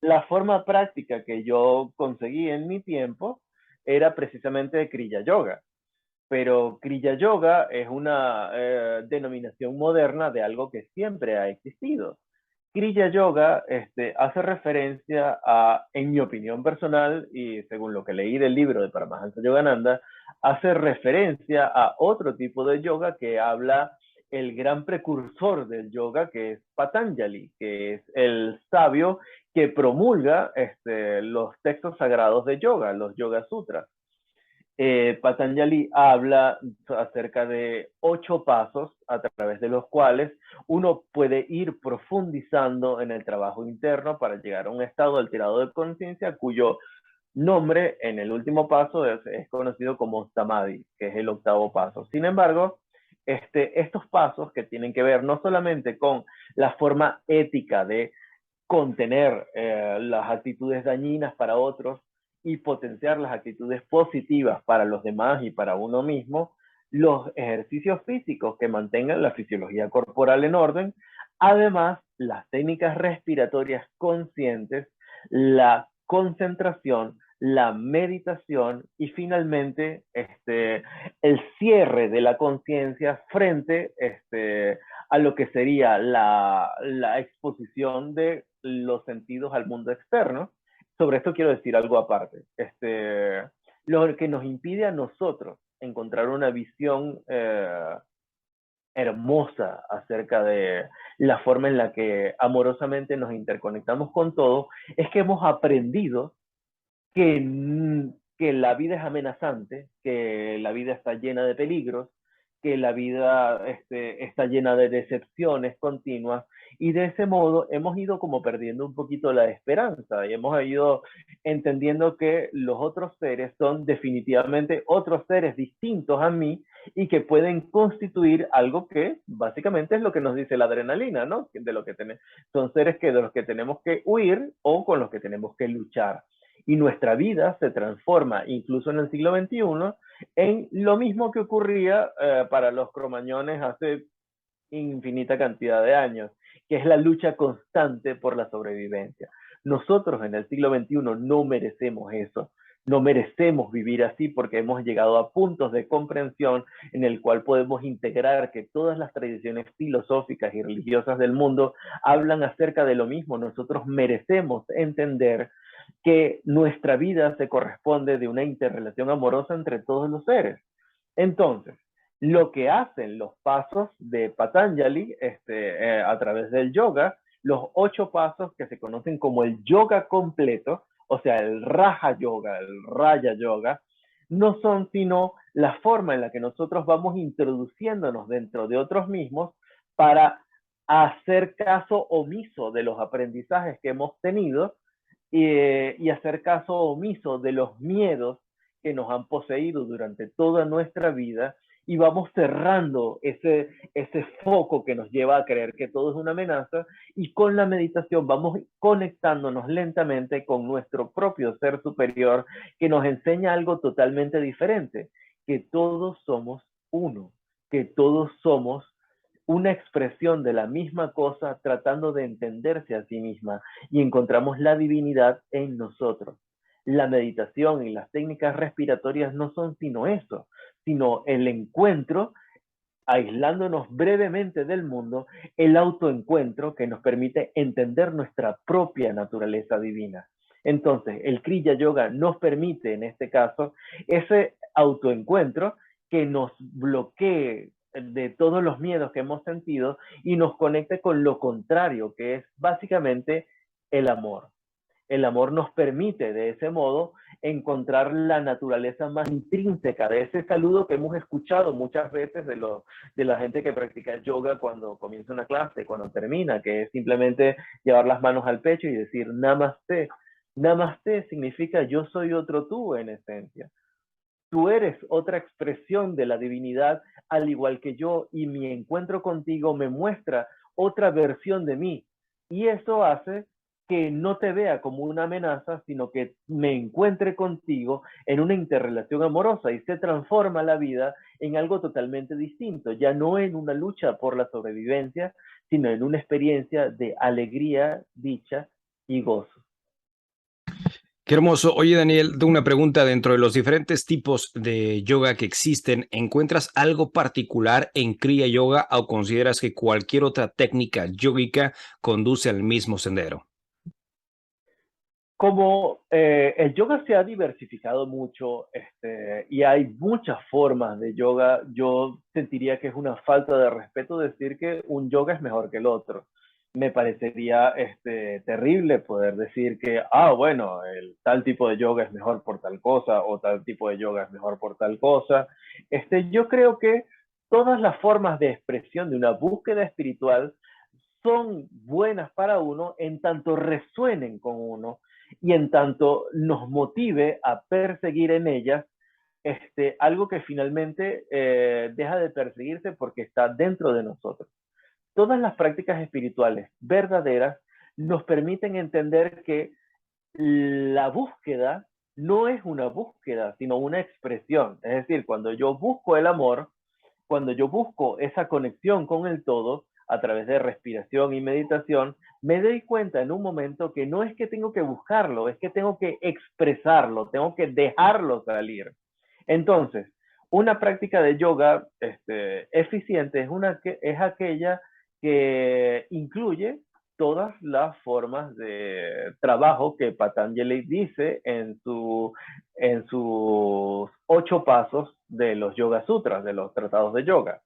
la forma práctica que yo conseguí en mi tiempo era precisamente Kriya Yoga. Pero Kriya Yoga es una denominación moderna de algo que siempre ha existido. Kriya Yoga hace referencia a, en mi opinión personal, y según lo que leí del libro de Paramahansa Yogananda, hace referencia a otro tipo de yoga que habla el gran precursor del yoga, que es Patanjali, que es el sabio que promulga los textos sagrados de yoga, los Yoga Sutras. Patanjali habla acerca de 8 pasos a través de los cuales uno puede ir profundizando en el trabajo interno para llegar a un estado alterado de conciencia cuyo nombre en el último paso es conocido como Samadhi, que es el octavo paso. Sin embargo, estos pasos que tienen que ver no solamente con la forma ética de contener las actitudes dañinas para otros y potenciar las actitudes positivas para los demás y para uno mismo, los ejercicios físicos que mantengan la fisiología corporal en orden, además las técnicas respiratorias conscientes, la concentración, la meditación y finalmente el cierre de la conciencia frente a lo que sería la exposición de los sentidos al mundo externo. Sobre esto quiero decir algo aparte. Lo que nos impide a nosotros encontrar una visión hermosa acerca de la forma en la que amorosamente nos interconectamos con todo, es que hemos aprendido que la vida es amenazante, que la vida está llena de peligros, que la vida está llena de decepciones continuas y de ese modo hemos ido como perdiendo un poquito la esperanza y hemos ido entendiendo que los otros seres son definitivamente otros seres distintos a mí y que pueden constituir algo que básicamente es lo que nos dice la adrenalina, ¿no? De lo que son seres de los que tenemos que huir o con los que tenemos que luchar y nuestra vida se transforma, incluso en el siglo XXI, en lo mismo que ocurría para los cromañones hace infinita cantidad de años, que es la lucha constante por la sobrevivencia. Nosotros en el siglo XXI no merecemos eso. No merecemos vivir así porque hemos llegado a puntos de comprensión en el cual podemos integrar que todas las tradiciones filosóficas y religiosas del mundo hablan acerca de lo mismo. Nosotros merecemos entender que nuestra vida se corresponde de una interrelación amorosa entre todos los seres. Entonces, lo que hacen los pasos de Patanjali a través del yoga, los 8 pasos que se conocen como el yoga completo, o sea, el Raja Yoga, el Raya Yoga, no son sino la forma en la que nosotros vamos introduciéndonos dentro de otros mismos para hacer caso omiso de los aprendizajes que hemos tenido y hacer caso omiso de los miedos que nos han poseído durante toda nuestra vida y vamos cerrando ese foco que nos lleva a creer que todo es una amenaza y con la meditación vamos conectándonos lentamente con nuestro propio ser superior que nos enseña algo totalmente diferente, que todos somos uno, que todos somos una expresión de la misma cosa tratando de entenderse a sí misma y encontramos la divinidad en nosotros. La meditación y las técnicas respiratorias no son sino eso, sino el encuentro, aislándonos brevemente del mundo, el autoencuentro que nos permite entender nuestra propia naturaleza divina. Entonces, el Kriya Yoga nos permite, en este caso, ese autoencuentro que nos bloquee de todos los miedos que hemos sentido y nos conecte con lo contrario, que es básicamente el amor. El amor nos permite de ese modo encontrar la naturaleza más intrínseca de ese saludo que hemos escuchado muchas veces de la gente que practica yoga cuando comienza una clase, cuando termina, que es simplemente llevar las manos al pecho y decir Namaste. Namaste significa yo soy otro tú en esencia. Tú eres otra expresión de la divinidad al igual que yo y mi encuentro contigo me muestra otra versión de mí. Y eso hace que no te vea como una amenaza, sino que me encuentre contigo en una interrelación amorosa y se transforma la vida en algo totalmente distinto, ya no en una lucha por la sobrevivencia, sino en una experiencia de alegría, dicha y gozo. Qué hermoso. Oye, Daniel, tengo una pregunta. Dentro de los diferentes tipos de yoga que existen, ¿encuentras algo particular en Kriya Yoga o consideras que cualquier otra técnica yógica conduce al mismo sendero? Como el yoga se ha diversificado mucho y hay muchas formas de yoga, yo sentiría que es una falta de respeto decir que un yoga es mejor que el otro. Me parecería terrible poder decir que, bueno, el tal tipo de yoga es mejor por tal cosa o tal tipo de yoga es mejor por tal cosa. Yo creo que todas las formas de expresión de una búsqueda espiritual son buenas para uno en tanto resuenen con uno y en tanto nos motive a perseguir en ellas algo que finalmente deja de perseguirse porque está dentro de nosotros. Todas las prácticas espirituales verdaderas nos permiten entender que la búsqueda no es una búsqueda, sino una expresión. Es decir, cuando yo busco el amor, cuando yo busco esa conexión con el todo a través de respiración y meditación, me doy cuenta en un momento que no es que tengo que buscarlo, es que tengo que expresarlo, tengo que dejarlo salir. Entonces, una práctica de yoga eficiente es aquella que incluye todas las formas de trabajo que Patanjali dice en sus 8 pasos de los Yoga Sutras, de los tratados de yoga.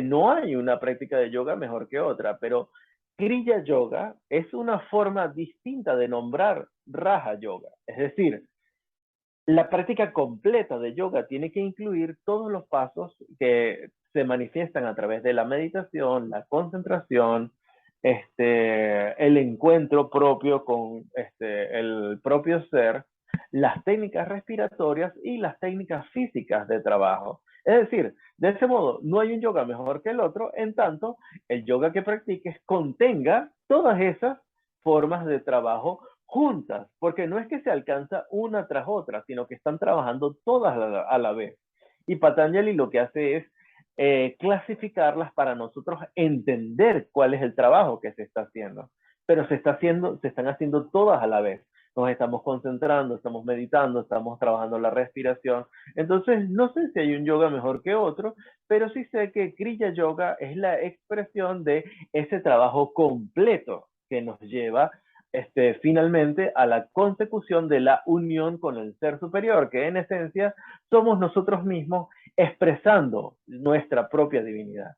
No hay una práctica de yoga mejor que otra, pero Kriya Yoga es una forma distinta de nombrar Raja Yoga. Es decir, la práctica completa de yoga tiene que incluir todos los pasos que se manifiestan a través de la meditación, la concentración, el encuentro propio con el propio ser, las técnicas respiratorias y las técnicas físicas de trabajo. Es decir, de ese modo, no hay un yoga mejor que el otro, en tanto el yoga que practiques contenga todas esas formas de trabajo juntas, porque no es que se alcanza una tras otra, sino que están trabajando todas a la vez. Y Patanjali lo que hace es clasificarlas para nosotros entender cuál es el trabajo que se está haciendo. Pero se están haciendo todas a la vez. Nos estamos concentrando, estamos meditando, estamos trabajando la respiración. Entonces, no sé si hay un yoga mejor que otro, pero sí sé que Kriya Yoga es la expresión de ese trabajo completo que nos lleva finalmente a la consecución de la unión con el ser superior, que en esencia somos nosotros mismos expresando nuestra propia divinidad.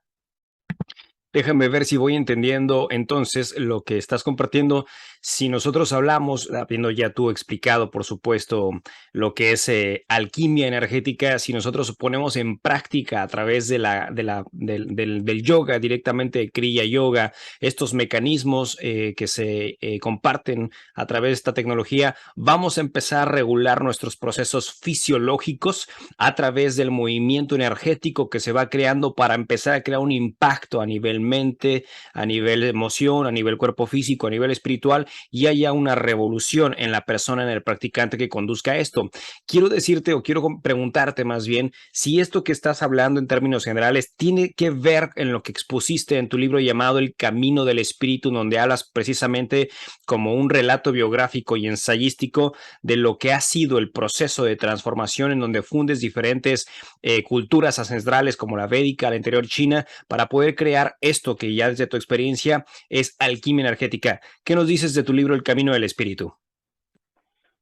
Déjame ver si voy entendiendo entonces lo que estás compartiendo. Si nosotros hablamos, habiendo ya tú explicado, por supuesto, lo que es alquimia energética, si nosotros ponemos en práctica a través del yoga, directamente de Kriya Yoga, estos mecanismos que se comparten a través de esta tecnología, vamos a empezar a regular nuestros procesos fisiológicos a través del movimiento energético que se va creando para empezar a crear un impacto a nivel mente, a nivel emoción, a nivel cuerpo físico, a nivel espiritual, y haya una revolución en la persona, en el practicante que conduzca esto. Quiero decirte o quiero preguntarte más bien si esto que estás hablando en términos generales tiene que ver en lo que expusiste en tu libro llamado El Camino del Espíritu, donde hablas precisamente como un relato biográfico y ensayístico de lo que ha sido el proceso de transformación en donde fundes diferentes culturas ancestrales como la védica, la anterior china, para poder crear esto que ya desde tu experiencia es alquimia energética. ¿Qué nos dices de tu libro El Camino del Espíritu?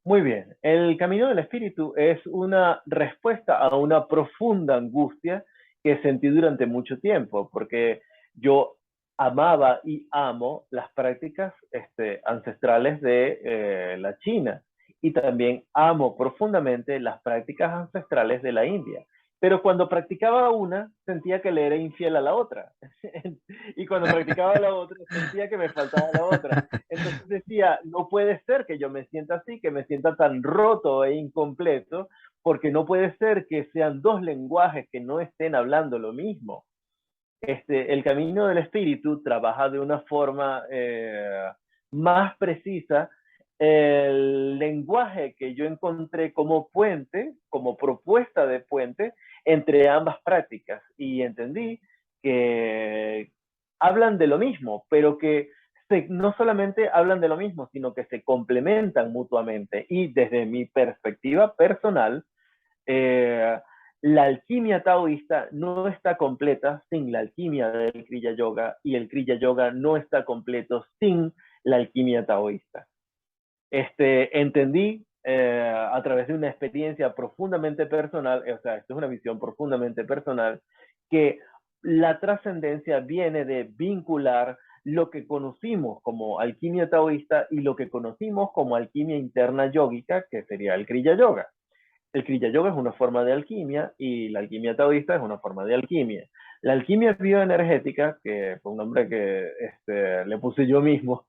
Muy bien, el camino del espíritu es una respuesta a una profunda angustia que sentí durante mucho tiempo, porque yo amaba y amo las prácticas ancestrales de la China y también amo profundamente las prácticas ancestrales de la India. Pero cuando practicaba una, sentía que le era infiel a la otra. Y cuando practicaba la otra, sentía que me faltaba la otra. Entonces decía, no puede ser que yo me sienta así, que me sienta tan roto e incompleto, porque no puede ser que sean dos lenguajes que no estén hablando lo mismo. El camino del espíritu trabaja de una forma más precisa el lenguaje que yo encontré como puente, como propuesta de puente entre ambas prácticas y entendí que hablan de lo mismo, pero que no solamente hablan de lo mismo, sino que se complementan mutuamente y desde mi perspectiva personal, eh, la alquimia taoísta no está completa sin la alquimia del Kriya Yoga y el Kriya Yoga no está completo sin la alquimia taoísta. Entendí a través de una experiencia profundamente personal, o sea, esto es una visión profundamente personal, que la trascendencia viene de vincular lo que conocimos como alquimia taoísta y lo que conocimos como alquimia interna yógica, que sería el Kriya Yoga. El Kriya Yoga es una forma de alquimia y la alquimia taoísta es una forma de alquimia. La alquimia bioenergética, que fue un nombre que le puse yo mismo,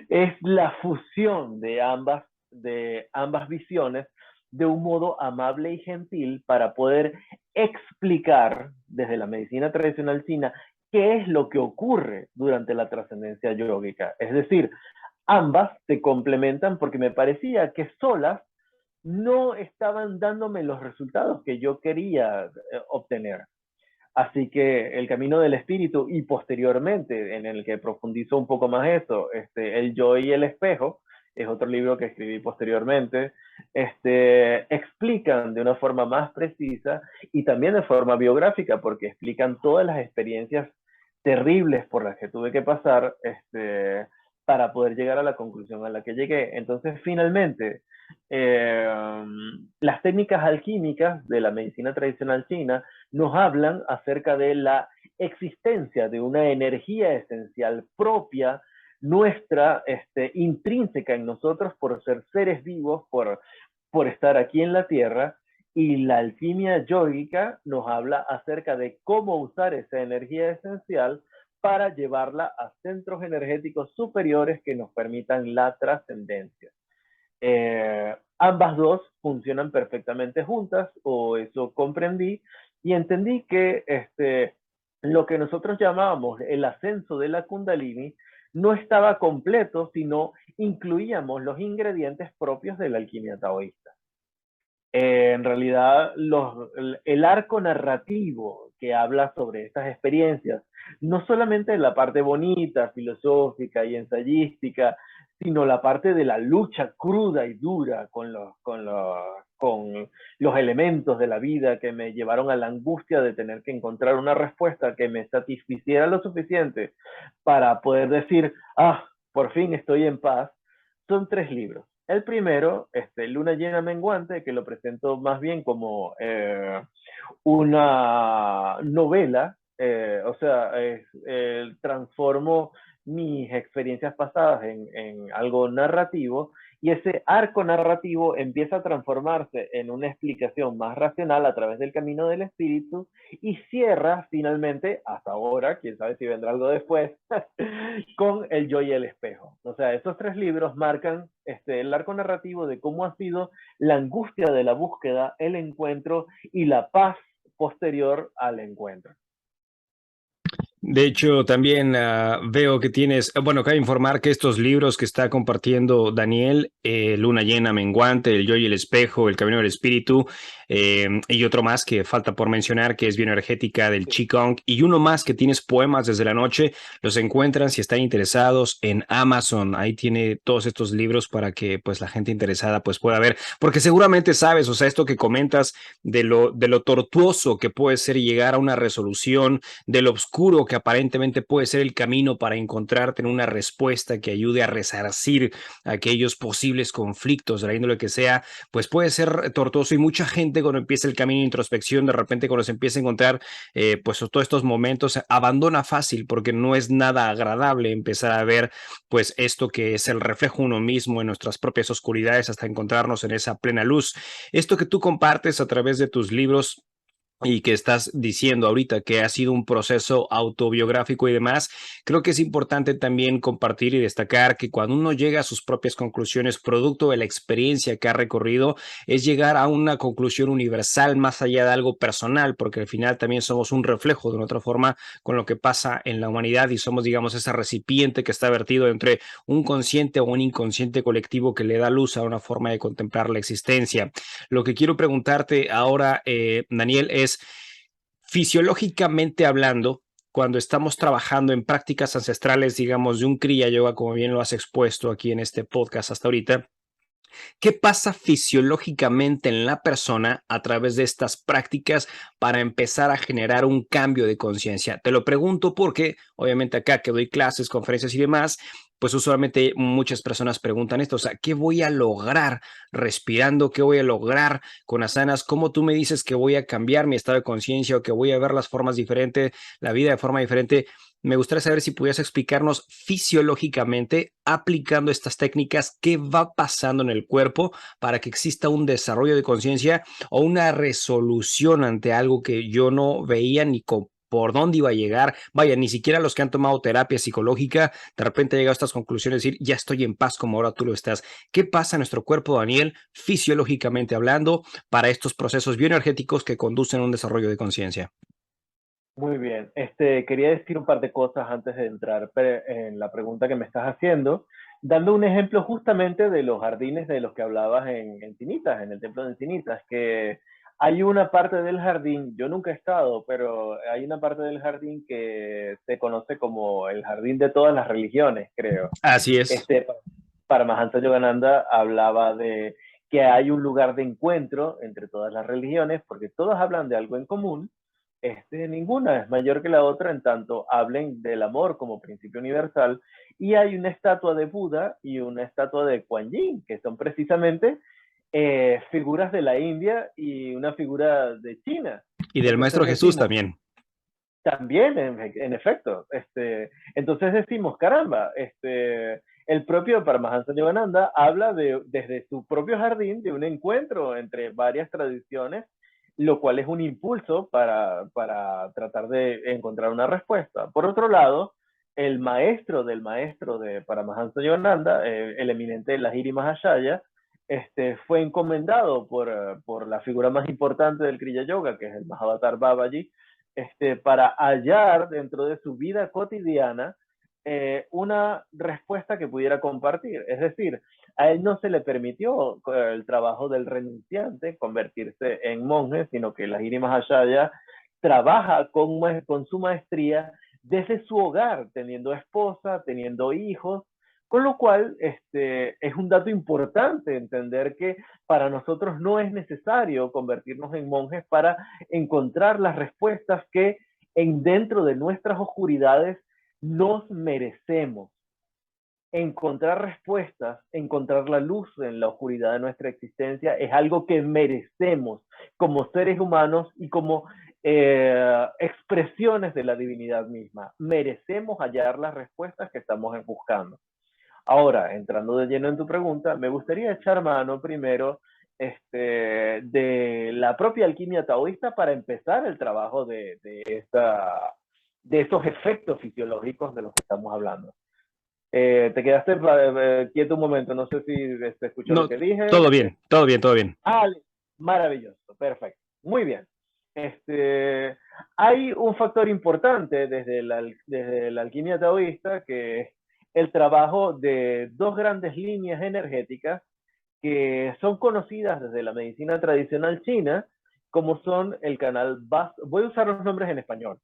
es la fusión de ambas visiones de un modo amable y gentil para poder explicar desde la medicina tradicional china qué es lo que ocurre durante la trascendencia yógica. Es decir, ambas se complementan porque me parecía que solas no estaban dándome los resultados que yo quería obtener. Así que el camino del espíritu y posteriormente, en el que profundizo un poco más eso, El yo y el espejo, es otro libro que escribí posteriormente, explican de una forma más precisa y también de forma biográfica, porque explican todas las experiencias terribles por las que tuve que pasar para poder llegar a la conclusión a la que llegué. Entonces, finalmente, las técnicas alquímicas de la medicina tradicional china nos hablan acerca de la existencia de una energía esencial propia nuestra, intrínseca en nosotros por ser seres vivos, por estar aquí en la Tierra, y la alquimia yógica nos habla acerca de cómo usar esa energía esencial para llevarla a centros energéticos superiores que nos permitan la trascendencia. Ambas dos funcionan perfectamente juntas, o eso comprendí, y entendí que lo que nosotros llamábamos el ascenso de la Kundalini no estaba completo, sino incluíamos los ingredientes propios de la alquimia taoísta. En realidad, el arco narrativo que habla sobre estas experiencias, no solamente la parte bonita, filosófica y ensayística, sino la parte de la lucha cruda y dura con los elementos de la vida que me llevaron a la angustia de tener que encontrar una respuesta que me satisficiera lo suficiente para poder decir, ah, Por fin estoy en paz, son 3 libros. El primero, Luna llena menguante, que lo presento más bien como una novela, o sea, transformo mis experiencias pasadas en algo narrativo y ese arco narrativo empieza a transformarse en una explicación más racional a través del camino del espíritu y cierra finalmente, hasta ahora, quién sabe si vendrá algo después, con El yo y el espejo. O sea, esos 3 libros marcan el arco narrativo de cómo ha sido la angustia de la búsqueda, el encuentro y la paz posterior al encuentro. De hecho, también veo que tienes, bueno, cabe informar que estos libros que está compartiendo Daniel, Luna llena, Menguante, El yo y el espejo, El camino del espíritu, y otro más que falta por mencionar, que es Bioenergética del Qigong, y uno más que tienes Poemas desde la noche, los encuentran si están interesados en Amazon. Ahí tiene todos estos libros para que pues la gente interesada pues pueda ver, porque seguramente sabes, o sea, esto que comentas de lo tortuoso que puede ser llegar a una resolución de lo oscuro que aparentemente puede ser el camino para encontrarte en una respuesta que ayude a resarcir aquellos posibles conflictos de la índole que sea, pues puede ser tortuoso y mucha gente cuando empieza el camino de introspección, de repente cuando se empieza a encontrar pues todos estos momentos, abandona fácil porque no es nada agradable empezar a ver pues esto que es el reflejo uno mismo en nuestras propias oscuridades hasta encontrarnos en esa plena luz. Esto que tú compartes a través de tus libros y que estás diciendo ahorita que ha sido un proceso autobiográfico y demás, creo que es importante también compartir y destacar que cuando uno llega a sus propias conclusiones, producto de la experiencia que ha recorrido, es llegar a una conclusión universal más allá de algo personal, porque al final también somos un reflejo de una otra forma con lo que pasa en la humanidad y somos, digamos, ese recipiente que está vertido entre un consciente o un inconsciente colectivo que le da luz a una forma de contemplar la existencia. Lo que quiero preguntarte ahora, Daniel, es fisiológicamente hablando, cuando estamos trabajando en prácticas ancestrales, digamos, de un Kriya Yoga, como bien lo has expuesto aquí en este podcast hasta ahorita, ¿qué pasa fisiológicamente en la persona a través de estas prácticas para empezar a generar un cambio de conciencia? Te lo pregunto porque, obviamente, acá que doy clases, conferencias y demás, pues usualmente muchas personas preguntan esto, o sea, ¿qué voy a lograr respirando? ¿Qué voy a lograr con asanas? ¿Cómo tú me dices que voy a cambiar mi estado de conciencia o que voy a ver las formas diferentes, la vida de forma diferente? Me gustaría saber si pudieras explicarnos fisiológicamente, aplicando estas técnicas, qué va pasando en el cuerpo para que exista un desarrollo de conciencia o una resolución ante algo que yo no veía ni por dónde iba a llegar. Vaya, ni siquiera los que han tomado terapia psicológica, de repente he llegado a estas conclusiones, decir, ya estoy en paz como ahora tú lo estás. ¿Qué pasa en nuestro cuerpo, Daniel, fisiológicamente hablando, para estos procesos bioenergéticos que conducen a un desarrollo de conciencia? Muy bien. Quería decir un par de cosas antes de entrar en la pregunta que me estás haciendo, dando un ejemplo justamente de los jardines de los que hablabas en Encinitas, en el templo de Encinitas, que hay una parte del jardín, yo nunca he estado, pero hay una parte del jardín que se conoce como el jardín de todas las religiones, creo. Así es. Este, Paramahansa Yogananda hablaba de que hay un lugar de encuentro entre todas las religiones, porque todas hablan de algo en común, ninguna es mayor que la otra en tanto hablen del amor como principio universal, y hay una estatua de Buda y una estatua de Kuan Yin, que son precisamente figuras de la India y una figura de China. Y del Entonces Maestro Jesús decimos, también. también, en efecto, entonces decimos, caramba, el propio Paramahansa Yogananda habla desde su propio jardín de un encuentro entre varias tradiciones, lo cual es un impulso para tratar de encontrar una respuesta. Por otro lado, el maestro del maestro de Paramahansa Yogananda, el eminente Lahiri Mahashaya, fue encomendado por la figura más importante del Kriya Yoga, que es el Mahavatar Babaji, para hallar dentro de su vida cotidiana una respuesta que pudiera compartir. Es decir, a él no se le permitió el trabajo del renunciante, convertirse en monje, sino que la Lahiri Mahashaya trabaja con su maestría desde su hogar, teniendo esposa, teniendo hijos, con lo cual es un dato importante entender que para nosotros no es necesario convertirnos en monjes para encontrar las respuestas que dentro de nuestras oscuridades nos merecemos. encontrar respuestas, encontrar la luz en la oscuridad de nuestra existencia es algo que merecemos como seres humanos y como expresiones de la divinidad misma. Merecemos hallar las respuestas que estamos buscando. Ahora, entrando de lleno en tu pregunta, me gustaría echar mano primero de la propia alquimia taoísta para empezar el trabajo de esos efectos fisiológicos de los que estamos hablando. Te quedaste quieto un momento, no sé si escuchó lo No, que dije. todo bien, todo bien, todo bien. Ah, maravilloso, perfecto. Muy bien. Hay un factor importante desde la alquimia taoísta, que es el trabajo de dos grandes líneas energéticas que son conocidas desde la medicina tradicional china, como son el canal voy a usar los nombres en español,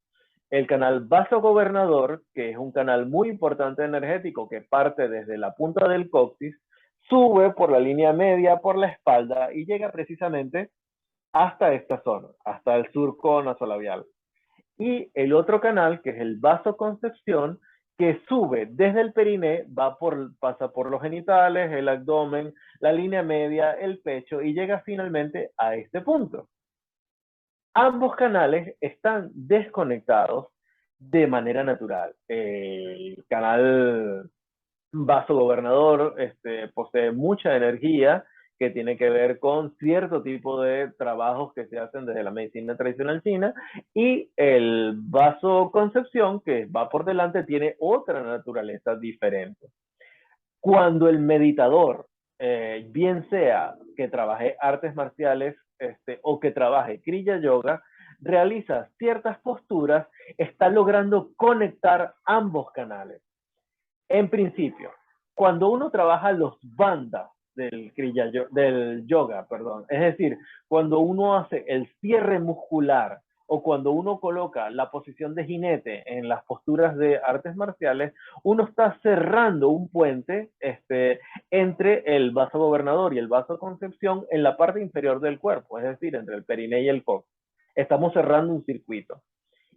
el canal vasogobernador, que es un canal muy importante energético que parte desde la punta del coxis, sube por la línea media, por la espalda y llega precisamente hasta esta zona, hasta el surco nasolabial. Y el otro canal, que es el vasoconcepción, que sube desde el periné, pasa por los genitales, el abdomen, la línea media, el pecho y llega finalmente a este punto. Ambos canales están desconectados de manera natural. El canal vasogobernador posee mucha energía que tiene que ver con cierto tipo de trabajos que se hacen desde la medicina tradicional china, y el vasoconcepción, que va por delante, tiene otra naturaleza diferente. Cuando el meditador, bien sea que trabaje artes marciales o que trabaje Kriya Yoga, realiza ciertas posturas, está logrando conectar ambos canales. En principio, cuando uno trabaja los bandhas del yoga, perdón, es decir, cuando uno hace el cierre muscular o cuando uno coloca la posición de jinete en las posturas de artes marciales, uno está cerrando un puente entre el vaso gobernador y el vaso concepción en la parte inferior del cuerpo, es decir, entre el periné y el coxis. Estamos cerrando un circuito.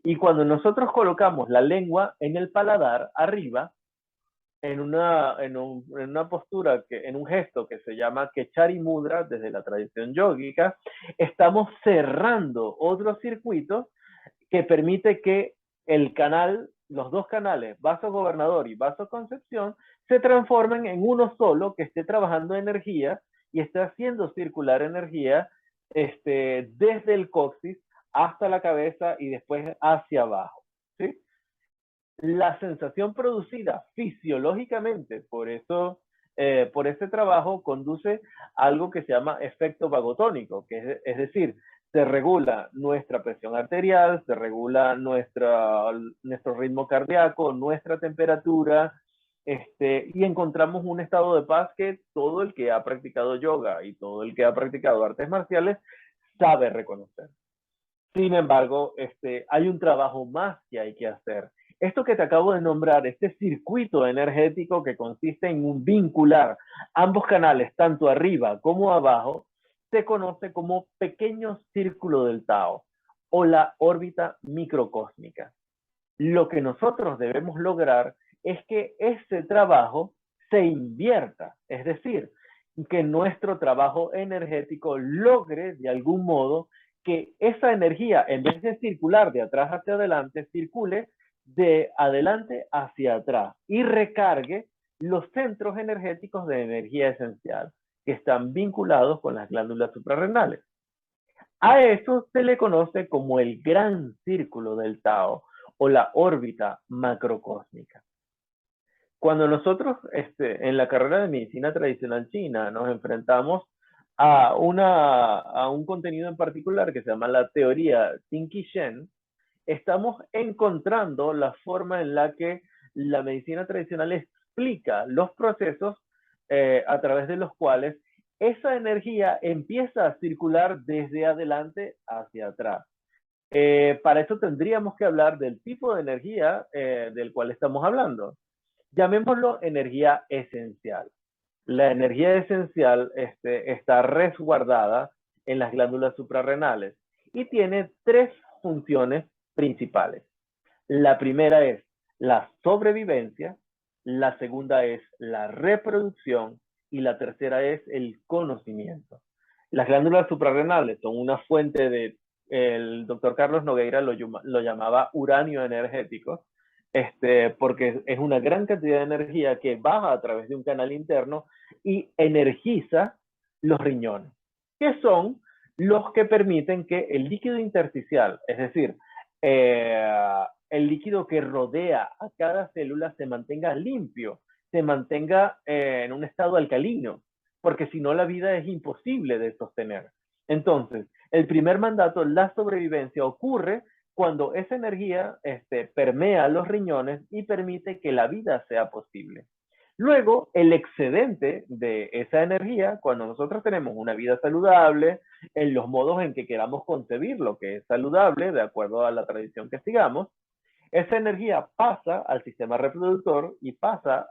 Y cuando nosotros colocamos la lengua en el paladar arriba, en una postura, en un gesto que se llama Kechari Mudra desde la tradición yógica, estamos cerrando otro circuito que permite que los dos canales, vaso gobernador y vaso concepción, se transformen en uno solo que esté trabajando energía y esté haciendo circular energía desde el coxis hasta la cabeza y después hacia abajo. ¿Sí? La sensación producida fisiológicamente por ese trabajo conduce a algo que se llama efecto vagotónico, es decir, se regula nuestra presión arterial, se regula nuestro ritmo cardíaco, nuestra temperatura, y encontramos un estado de paz que todo el que ha practicado yoga y todo el que ha practicado artes marciales sabe reconocer. Sin embargo, hay un trabajo más que hay que hacer. Esto que te acabo de nombrar, este circuito energético que consiste en vincular ambos canales, tanto arriba como abajo, se conoce como pequeño círculo del Tao o la órbita microcósmica. Lo que nosotros debemos lograr es que ese trabajo se invierta, es decir, que nuestro trabajo energético logre de algún modo que esa energía, en vez de circular de atrás hacia adelante, circule de adelante hacia atrás y recargue los centros energéticos de energía esencial que están vinculados con las glándulas suprarrenales. A eso se le conoce como el gran círculo del Tao o la órbita macrocósmica. Cuando nosotros en la carrera de medicina tradicional china nos enfrentamos a un contenido en particular que se llama la teoría Qi Shen, estamos encontrando la forma en la que la medicina tradicional explica los procesos a través de los cuales esa energía empieza a circular desde adelante hacia atrás. Para eso tendríamos que hablar del tipo de energía del cual estamos hablando. Llamémoslo energía esencial. La energía esencial está resguardada en las glándulas suprarrenales y tiene tres funciones principales. La primera es la sobrevivencia, la segunda es la reproducción y la tercera es el conocimiento. Las glándulas suprarrenales son una fuente de, el doctor Carlos Nogueira lo llamaba uranio energético, porque es una gran cantidad de energía que baja a través de un canal interno y energiza los riñones, que son los que permiten que el líquido intersticial, es decir, el líquido que rodea a cada célula se mantenga limpio, se mantenga en un estado alcalino, porque si no la vida es imposible de sostener. Entonces, el primer mandato, la sobrevivencia, ocurre cuando esa energía permea los riñones y permite que la vida sea posible. Luego, el excedente de esa energía, cuando nosotros tenemos una vida saludable, en los modos en que queramos concebir lo que es saludable, de acuerdo a la tradición que sigamos, esa energía pasa al sistema reproductor y pasa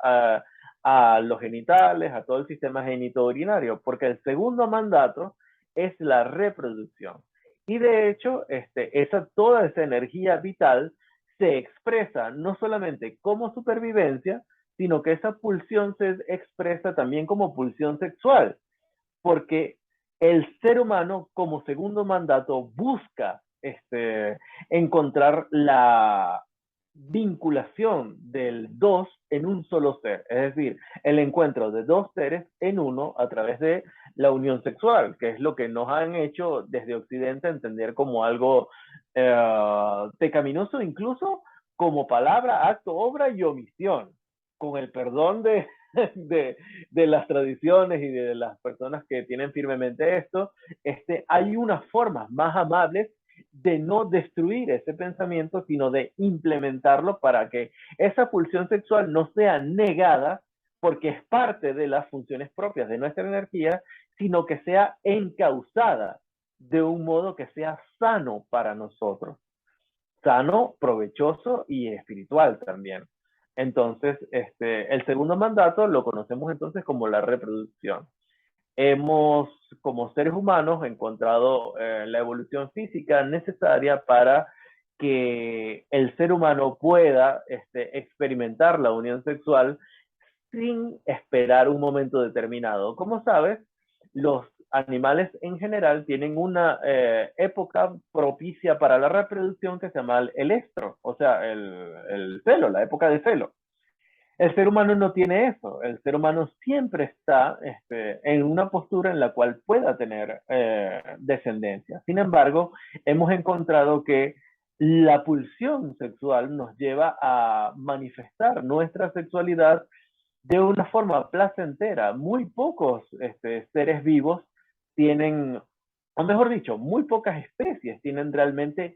a los genitales, a todo el sistema genitourinario, porque el segundo mandato es la reproducción. Y de hecho, toda esa energía vital se expresa no solamente como supervivencia, sino que esa pulsión se expresa también como pulsión sexual, porque el ser humano como segundo mandato busca encontrar la vinculación del dos en un solo ser, es decir, el encuentro de dos seres en uno a través de la unión sexual, que es lo que nos han hecho desde Occidente entender como algo pecaminoso, incluso como palabra, acto, obra y omisión, con el perdón de las tradiciones y de las personas que tienen firmemente esto, hay unas formas más amables de no destruir ese pensamiento, sino de implementarlo para que esa pulsión sexual no sea negada porque es parte de las funciones propias de nuestra energía, sino que sea encauzada de un modo que sea sano para nosotros, sano, provechoso y espiritual también. Entonces, el segundo mandato lo conocemos entonces como la reproducción. Hemos, como seres humanos, encontrado la evolución física necesaria para que el ser humano pueda experimentar la unión sexual sin esperar un momento determinado. Como sabes, los animales en general tienen una época propicia para la reproducción que se llama el estro, o sea, el celo, la época de celo. El ser humano no tiene eso. El ser humano siempre está en una postura en la cual pueda tener descendencia. Sin embargo, hemos encontrado que la pulsión sexual nos lleva a manifestar nuestra sexualidad de una forma placentera. Muy pocos seres vivos tienen, o mejor dicho, muy pocas especies tienen realmente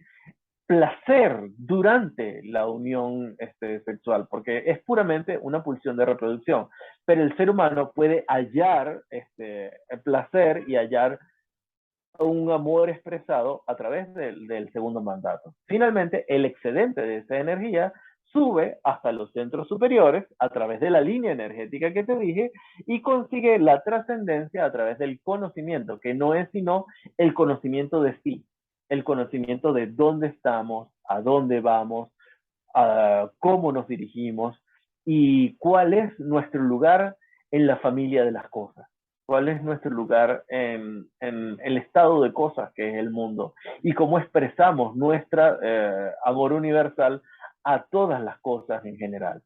placer durante la unión sexual, porque es puramente una pulsión de reproducción. Pero el ser humano puede hallar el placer y hallar un amor expresado a través del segundo mandato. Finalmente, el excedente de esa energía sube hasta los centros superiores a través de la línea energética que te dije y consigue la trascendencia a través del conocimiento, que no es sino el conocimiento de sí, el conocimiento de dónde estamos, a dónde vamos, a cómo nos dirigimos y cuál es nuestro lugar en la familia de las cosas, cuál es nuestro lugar en el estado de cosas que es el mundo y cómo expresamos nuestra amor universal a todas las cosas en general.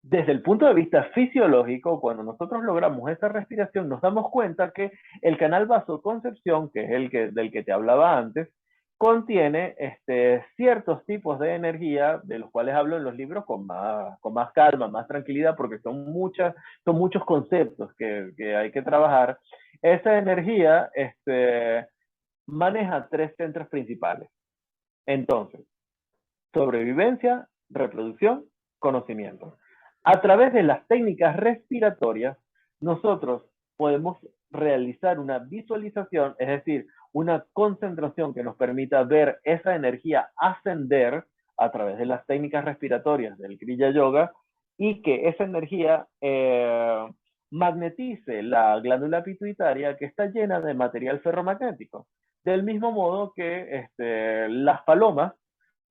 Desde el punto de vista fisiológico, cuando nosotros logramos esa respiración, nos damos cuenta que el canal vasoconcepción, que es del que te hablaba antes, contiene ciertos tipos de energía, de los cuales hablo en los libros con más calma, más tranquilidad, porque son muchos conceptos que hay que trabajar. Esa energía maneja tres centros principales. Entonces, sobrevivencia, reproducción, conocimiento. A través de las técnicas respiratorias, nosotros podemos realizar una visualización, es decir, una concentración que nos permita ver esa energía ascender a través de las técnicas respiratorias del Kriya Yoga y que esa energía magnetice la glándula pituitaria que está llena de material ferromagnético. Del mismo modo que las palomas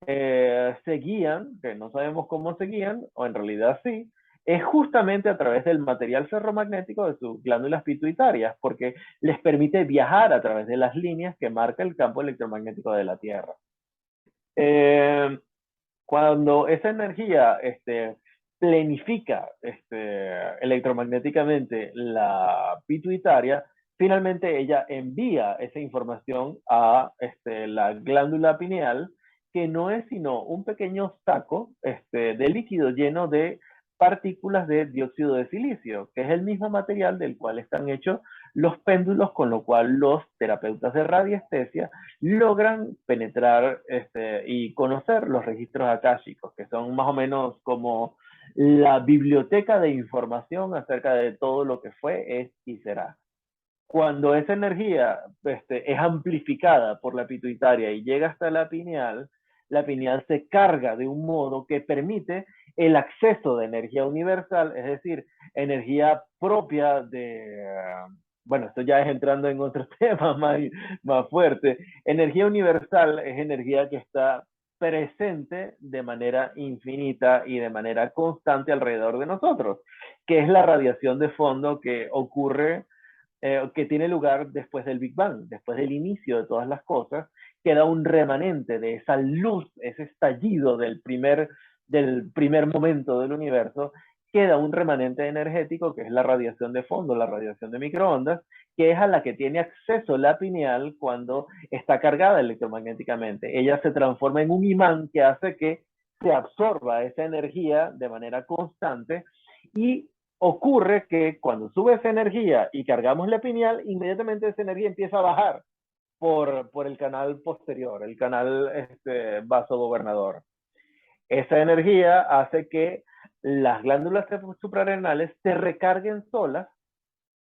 se guían, que no sabemos cómo se guían, o en realidad sí, es justamente a través del material ferromagnético de sus glándulas pituitarias, porque les permite viajar a través de las líneas que marca el campo electromagnético de la Tierra. Eh, Cuando esa energía plenifica electromagnéticamente la pituitaria, finalmente ella envía esa información a la glándula pineal, que no es sino un pequeño saco de líquido lleno de partículas de dióxido de silicio, que es el mismo material del cual están hechos los péndulos, con lo cual los terapeutas de radiestesia logran penetrar y conocer los registros akáshicos, que son más o menos como la biblioteca de información acerca de todo lo que fue, es y será. Cuando esa energía es amplificada por la pituitaria y llega hasta la pineal se carga de un modo que permite el acceso de energía universal, es decir, energía propia de, bueno, esto ya es entrando en otro tema más fuerte. Energía universal es energía que está presente de manera infinita y de manera constante alrededor de nosotros, que es la radiación de fondo que ocurre, que tiene lugar después del Big Bang, después del inicio de todas las cosas, queda un remanente de esa luz, ese estallido del primer momento del universo, queda un remanente energético que es la radiación de fondo, la radiación de microondas, que es a la que tiene acceso la pineal cuando está cargada electromagnéticamente. Ella se transforma en un imán que hace que se absorba esa energía de manera constante y ocurre que cuando sube esa energía y cargamos la pineal, inmediatamente esa energía empieza a bajar por el canal posterior, el canal vasogobernador. Esa energía hace que las glándulas suprarrenales se recarguen solas,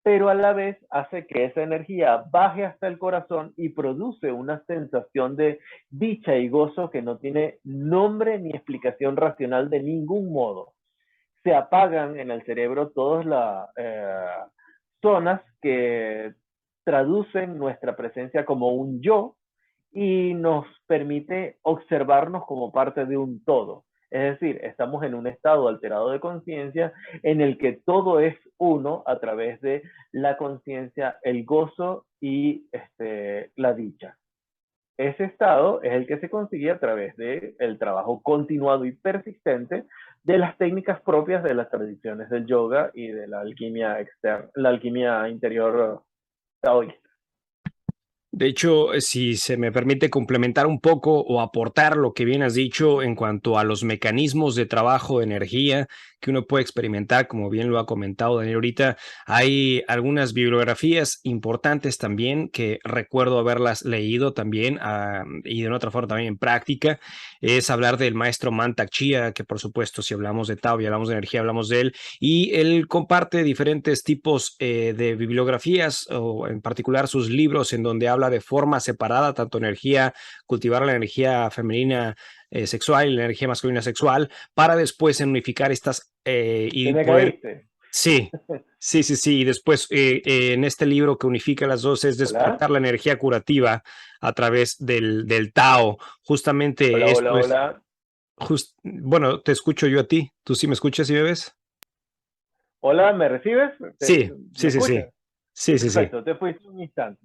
pero a la vez hace que esa energía baje hasta el corazón y produce una sensación de dicha y gozo que no tiene nombre ni explicación racional de ningún modo. Se apagan en el cerebro todas las zonas que traducen nuestra presencia como un yo y nos permite observarnos como parte de un todo. Es decir, estamos en un estado alterado de conciencia en el que todo es uno a través de la conciencia, el gozo y la dicha. Ese estado es el que se consigue a través del trabajo continuado y persistente de las técnicas propias de las tradiciones del yoga y de la alquimia externa, la alquimia interior taoísta. De hecho, si se me permite complementar un poco o aportar lo que bien has dicho en cuanto a los mecanismos de trabajo de energía que uno puede experimentar, como bien lo ha comentado Daniel ahorita, hay algunas bibliografías importantes también que recuerdo haberlas leído también y de una otra forma también en práctica. Es hablar del maestro Mantak Chia, que por supuesto si hablamos de Tao y hablamos de energía, hablamos de él, y él comparte diferentes tipos de bibliografías o en particular sus libros en donde habla de forma separada, tanto energía, cultivar la energía femenina sexual y la energía masculina sexual, para después unificar estas ¿Sí y me poder, caíste? sí, sí, sí, sí, y después en este libro que unifica las dos es Hola, despertar la energía curativa a través del Tao. hola, Justamente hola, esto es, hola. bueno, te escucho yo a ti, ¿tú sí me escuchas y me ves? Hola, ¿me recibes? Sí, ¿Me sí, sí, sí, escuchas? sí, sí, sí. Perfecto, te fuiste un instante.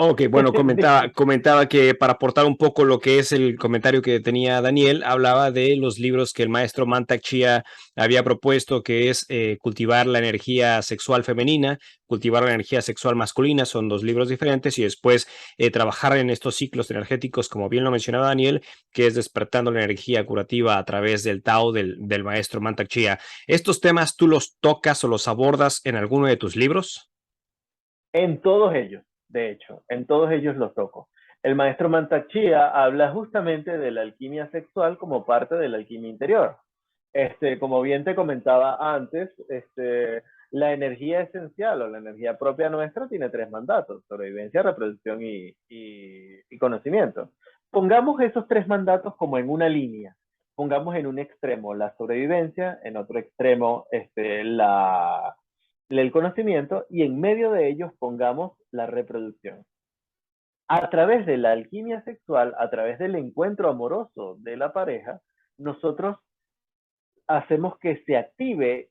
Ok, bueno, comentaba que para aportar un poco lo que es el comentario que tenía Daniel, hablaba de los libros que el maestro Mantak Chia había propuesto, que es cultivar la energía sexual femenina, cultivar la energía sexual masculina, son dos libros diferentes, y después trabajar en estos ciclos energéticos, como bien lo mencionaba Daniel, que es despertando la energía curativa a través del Tao del maestro Mantak Chia. ¿Estos temas tú los tocas o los abordas en alguno de tus libros? En todos ellos, de hecho, en todos ellos los toco. El maestro Mantak Chia habla justamente de la alquimia sexual como parte de la alquimia interior. Como bien te comentaba antes, la energía esencial o la energía propia nuestra tiene tres mandatos: sobrevivencia, reproducción y conocimiento. Pongamos esos tres mandatos como en una línea. Pongamos en un extremo la sobrevivencia, en otro extremo el conocimiento, y en medio de ellos pongamos la reproducción. A través de la alquimia sexual, a través del encuentro amoroso de la pareja, nosotros hacemos que se active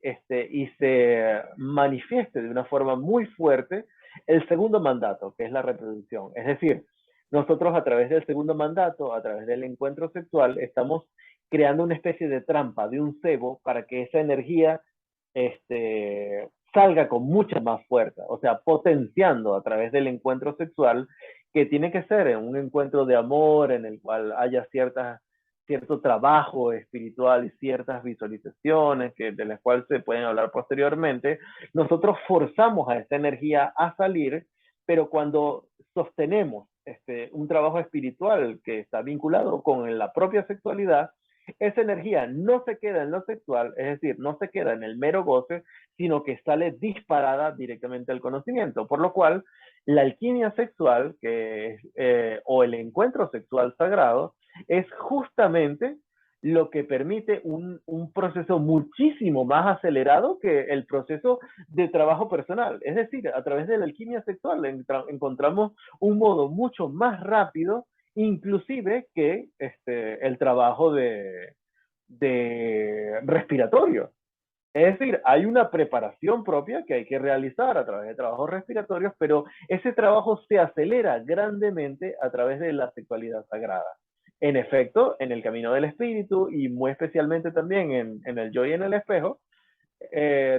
y se manifieste de una forma muy fuerte el segundo mandato, que es la reproducción. Es decir, nosotros a través del segundo mandato, a través del encuentro sexual, estamos creando una especie de trampa, de un cebo, para que esa energía salga con mucha más fuerza, o sea, potenciando a través del encuentro sexual, que tiene que ser un encuentro de amor en el cual haya cierto trabajo espiritual y ciertas visualizaciones de las cuales se pueden hablar posteriormente. Nosotros forzamos a esta energía a salir, pero cuando sostenemos un trabajo espiritual que está vinculado con la propia sexualidad, esa energía no se queda en lo sexual, es decir, no se queda en el mero goce, sino que sale disparada directamente al conocimiento, por lo cual la alquimia sexual o el encuentro sexual sagrado es justamente lo que permite un proceso muchísimo más acelerado que el proceso de trabajo personal. Es decir, a través de la alquimia sexual encontramos un modo mucho más rápido, inclusive que el trabajo de respiratorio. Es decir, hay una preparación propia que hay que realizar a través de trabajos respiratorios, pero ese trabajo se acelera grandemente a través de la sexualidad sagrada. En efecto, en el camino del espíritu y muy especialmente también en el yo y en el espejo,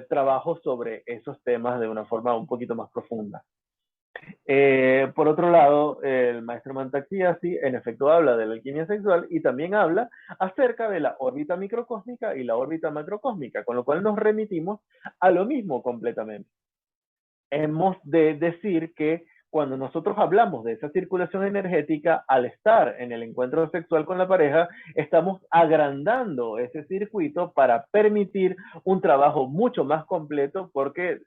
trabajo sobre esos temas de una forma un poquito más profunda. Por otro lado, el maestro Mantak sí, en efecto habla de la alquimia sexual y también habla acerca de la órbita microcósmica y la órbita macrocósmica, con lo cual nos remitimos a lo mismo completamente. Hemos de decir que cuando nosotros hablamos de esa circulación energética, al estar en el encuentro sexual con la pareja, estamos agrandando ese circuito para permitir un trabajo mucho más completo, porque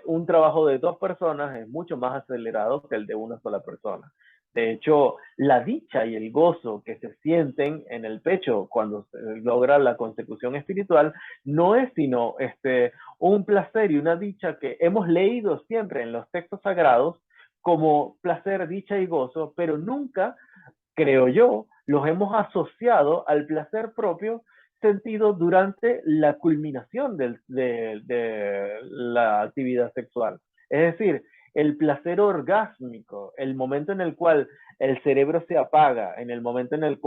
un trabajo de dos personas es mucho más acelerado que el de una sola persona. De hecho, la dicha y el gozo que se sienten en el pecho cuando se logra la consecución espiritual no es sino un placer y una dicha que hemos leído siempre en los textos sagrados como placer, dicha y gozo, pero nunca, creo yo, los hemos asociado al placer propio sentido durante la culminación de la actividad sexual. Es decir, el placer orgásmico, el momento en el cual el cerebro se apaga, en el momento en el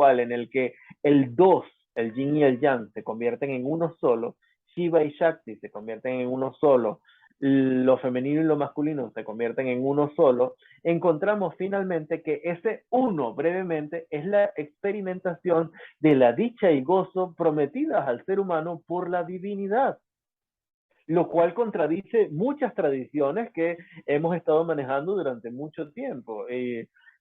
que el dos, el yin y el yang, se convierten en uno solo, Shiva y Shakti se convierten en uno solo, lo femenino y lo masculino se convierten en uno solo, encontramos finalmente que ese uno, brevemente, es la experimentación de la dicha y gozo prometidas al ser humano por la divinidad, lo cual contradice muchas tradiciones que hemos estado manejando durante mucho tiempo.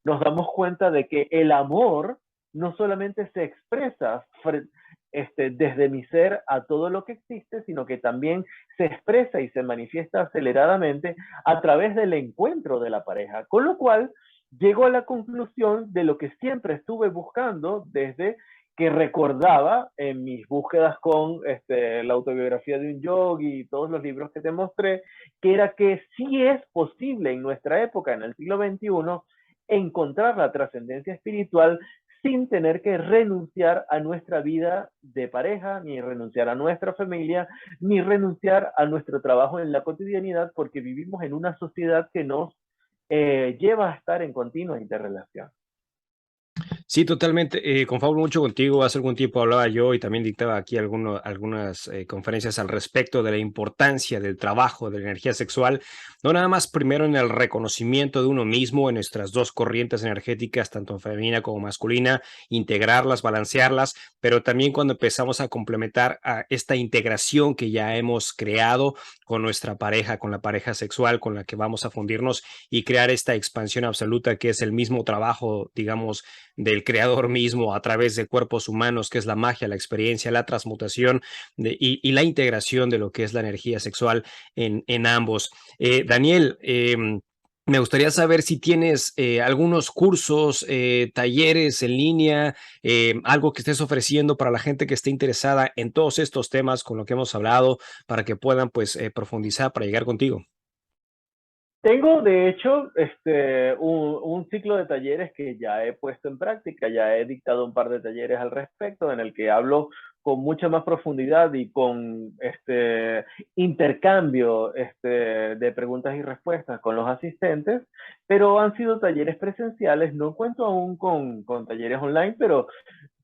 Nos damos cuenta de que el amor no solamente se expresa desde mi ser a todo lo que existe, sino que también se expresa y se manifiesta aceleradamente a través del encuentro de la pareja. Con lo cual, llego a la conclusión de lo que siempre estuve buscando desde que recordaba en mis búsquedas con la autobiografía de un yogi y todos los libros que te mostré, que era que sí es posible en nuestra época, en el siglo XXI, encontrar la trascendencia espiritual sin tener que renunciar a nuestra vida de pareja, ni renunciar a nuestra familia, ni renunciar a nuestro trabajo en la cotidianidad, porque vivimos en una sociedad que nos lleva a estar en continua interrelación. Sí, totalmente. Confablo mucho contigo. Hace algún tiempo hablaba yo y también dictaba aquí algunas conferencias al respecto de la importancia del trabajo de la energía sexual, no nada más primero en el reconocimiento de uno mismo, en nuestras dos corrientes energéticas, tanto femenina como masculina, integrarlas, balancearlas, pero también cuando empezamos a complementar a esta integración que ya hemos creado con nuestra pareja, con la pareja sexual con la que vamos a fundirnos y crear esta expansión absoluta que es el mismo trabajo, digamos, del creador mismo a través de cuerpos humanos, que es la magia, la experiencia, la transmutación y la integración de lo que es la energía sexual en ambos. Daniel, me gustaría saber si tienes algunos cursos, talleres en línea, algo que estés ofreciendo para la gente que esté interesada en todos estos temas con lo que hemos hablado, para que puedan pues profundizar para llegar contigo. Tengo, de hecho, un ciclo de talleres que ya he puesto en práctica, ya he dictado un par de talleres al respecto, en el que hablo con mucha más profundidad y con intercambio de preguntas y respuestas con los asistentes, pero han sido talleres presenciales. No cuento aún con talleres online, pero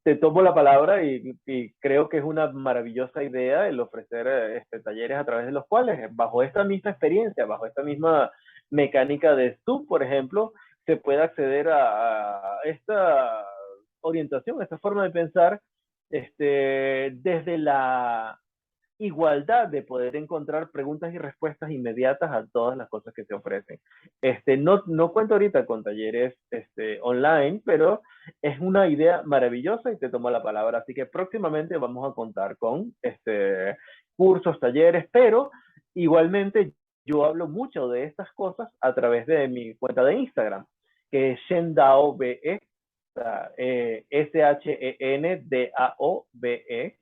te tomo la palabra y creo que es una maravillosa idea el ofrecer talleres a través de los cuales, bajo esta misma experiencia, bajo esta misma mecánica de Zoom, por ejemplo, se puede acceder a esta orientación, a esta forma de pensar desde la igualdad de poder encontrar preguntas y respuestas inmediatas a todas las cosas que se ofrecen. No cuento ahorita con talleres online, pero es una idea maravillosa y te tomo la palabra. Así que próximamente vamos a contar con cursos, talleres, pero igualmente yo hablo mucho de estas cosas a través de mi cuenta de Instagram, que es ShenDaoBE, ShenDaoBE.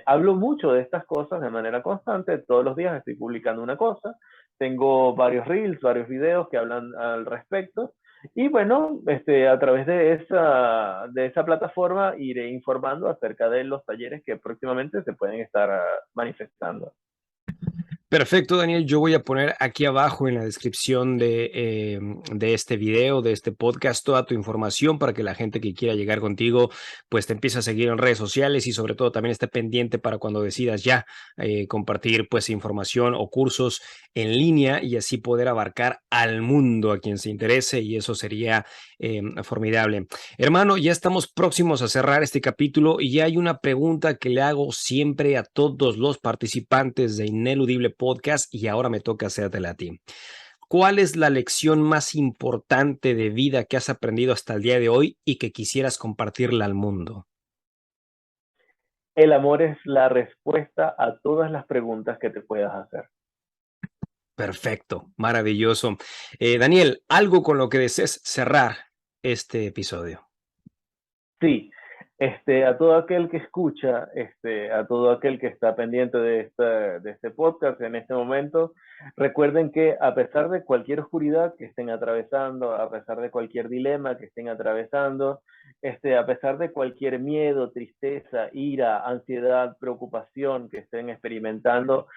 Hablo mucho de estas cosas de manera constante, todos los días estoy publicando una cosa, tengo varios reels, varios videos que hablan al respecto, y bueno, a través de esa plataforma iré informando acerca de los talleres que próximamente se pueden estar manifestando. Perfecto, Daniel. Yo voy a poner aquí abajo en la descripción de este video, de este podcast, toda tu información para que la gente que quiera llegar contigo, pues te empiece a seguir en redes sociales y sobre todo también esté pendiente para cuando decidas ya compartir pues información o cursos en línea y así poder abarcar al mundo a quien se interese y eso sería formidable. Hermano, ya estamos próximos a cerrar este capítulo y ya hay una pregunta que le hago siempre a todos los participantes de Ineludible Podcast y ahora me toca hacértela a ti. ¿Cuál es la lección más importante de vida que has aprendido hasta el día de hoy y que quisieras compartirla al mundo? El amor es la respuesta a todas las preguntas que te puedas hacer. Perfecto, maravilloso. Daniel, algo con lo que desees cerrar este episodio. Sí, a todo aquel que escucha, a todo aquel que está pendiente de este podcast en este momento, recuerden que a pesar de cualquier oscuridad que estén atravesando, a pesar de cualquier dilema que estén atravesando, a pesar de cualquier miedo, tristeza, ira, ansiedad, preocupación que estén experimentando,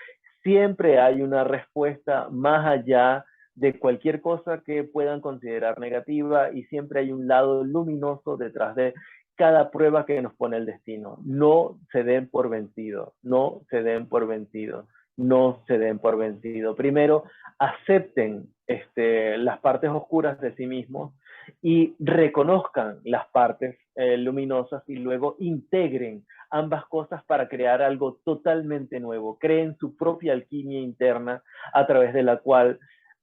siempre hay una respuesta más allá de cualquier cosa que puedan considerar negativa y siempre hay un lado luminoso detrás de cada prueba que nos pone el destino. No se den por vencidos, no se den por vencidos, no se den por vencidos. Primero, acepten las partes oscuras de sí mismos y reconozcan las partes luminosas y luego integren ambas cosas para crear algo totalmente nuevo. Creen su propia alquimia interna a través de la cual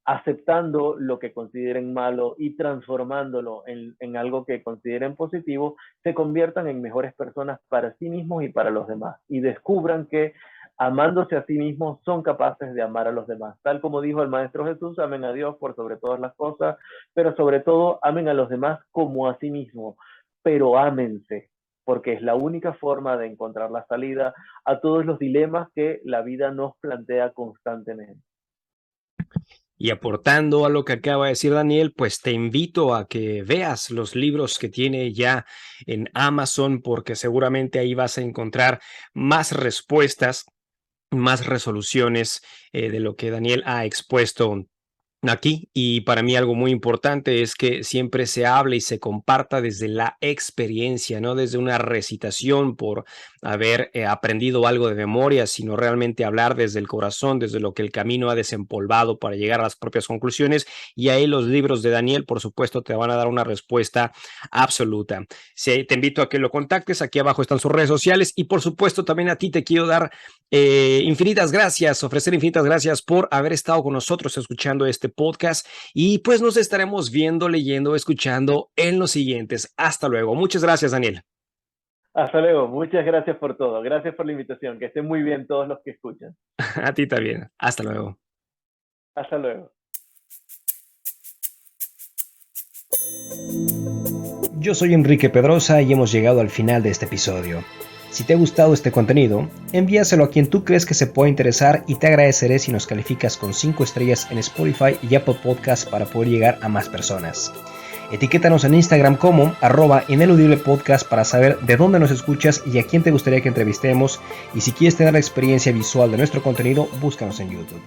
aceptando lo que consideren malo y transformándolo en algo que consideren positivo, se conviertan en mejores personas para sí mismos y para los demás. Y descubran que amándose a sí mismos son capaces de amar a los demás. Tal como dijo el Maestro Jesús, amen a Dios por sobre todas las cosas, pero sobre todo amen a los demás como a sí mismos, pero ámense, porque es la única forma de encontrar la salida a todos los dilemas que la vida nos plantea constantemente. Y aportando a lo que acaba de decir Daniel, pues te invito a que veas los libros que tiene ya en Amazon, porque seguramente ahí vas a encontrar más respuestas, más resoluciones de lo que Daniel ha expuesto aquí. Y para mí algo muy importante es que siempre se hable y se comparta desde la experiencia, no desde una recitación por haber aprendido algo de memoria, sino realmente hablar desde el corazón, desde lo que el camino ha desempolvado para llegar a las propias conclusiones. Y ahí los libros de Daniel, por supuesto, te van a dar una respuesta absoluta. Sí, te invito a que lo contactes. Aquí abajo están sus redes sociales y por supuesto también a ti te quiero dar infinitas gracias, ofrecer infinitas gracias por haber estado con nosotros escuchando este podcast y pues nos estaremos viendo, leyendo, escuchando en los siguientes. Hasta luego. Muchas gracias, Daniel. Hasta luego. Muchas gracias por todo. Gracias por la invitación. Que estén muy bien todos los que escuchan. A ti también. Hasta luego. Hasta luego. Yo soy Enrique Pedrosa y hemos llegado al final de este episodio. Si te ha gustado este contenido, envíaselo a quien tú crees que se pueda interesar y te agradeceré si nos calificas con 5 estrellas en Spotify y Apple Podcasts para poder llegar a más personas. Etiquétanos en Instagram como @ineludiblepodcast para saber de dónde nos escuchas y a quién te gustaría que entrevistemos, y si quieres tener la experiencia visual de nuestro contenido, búscanos en YouTube.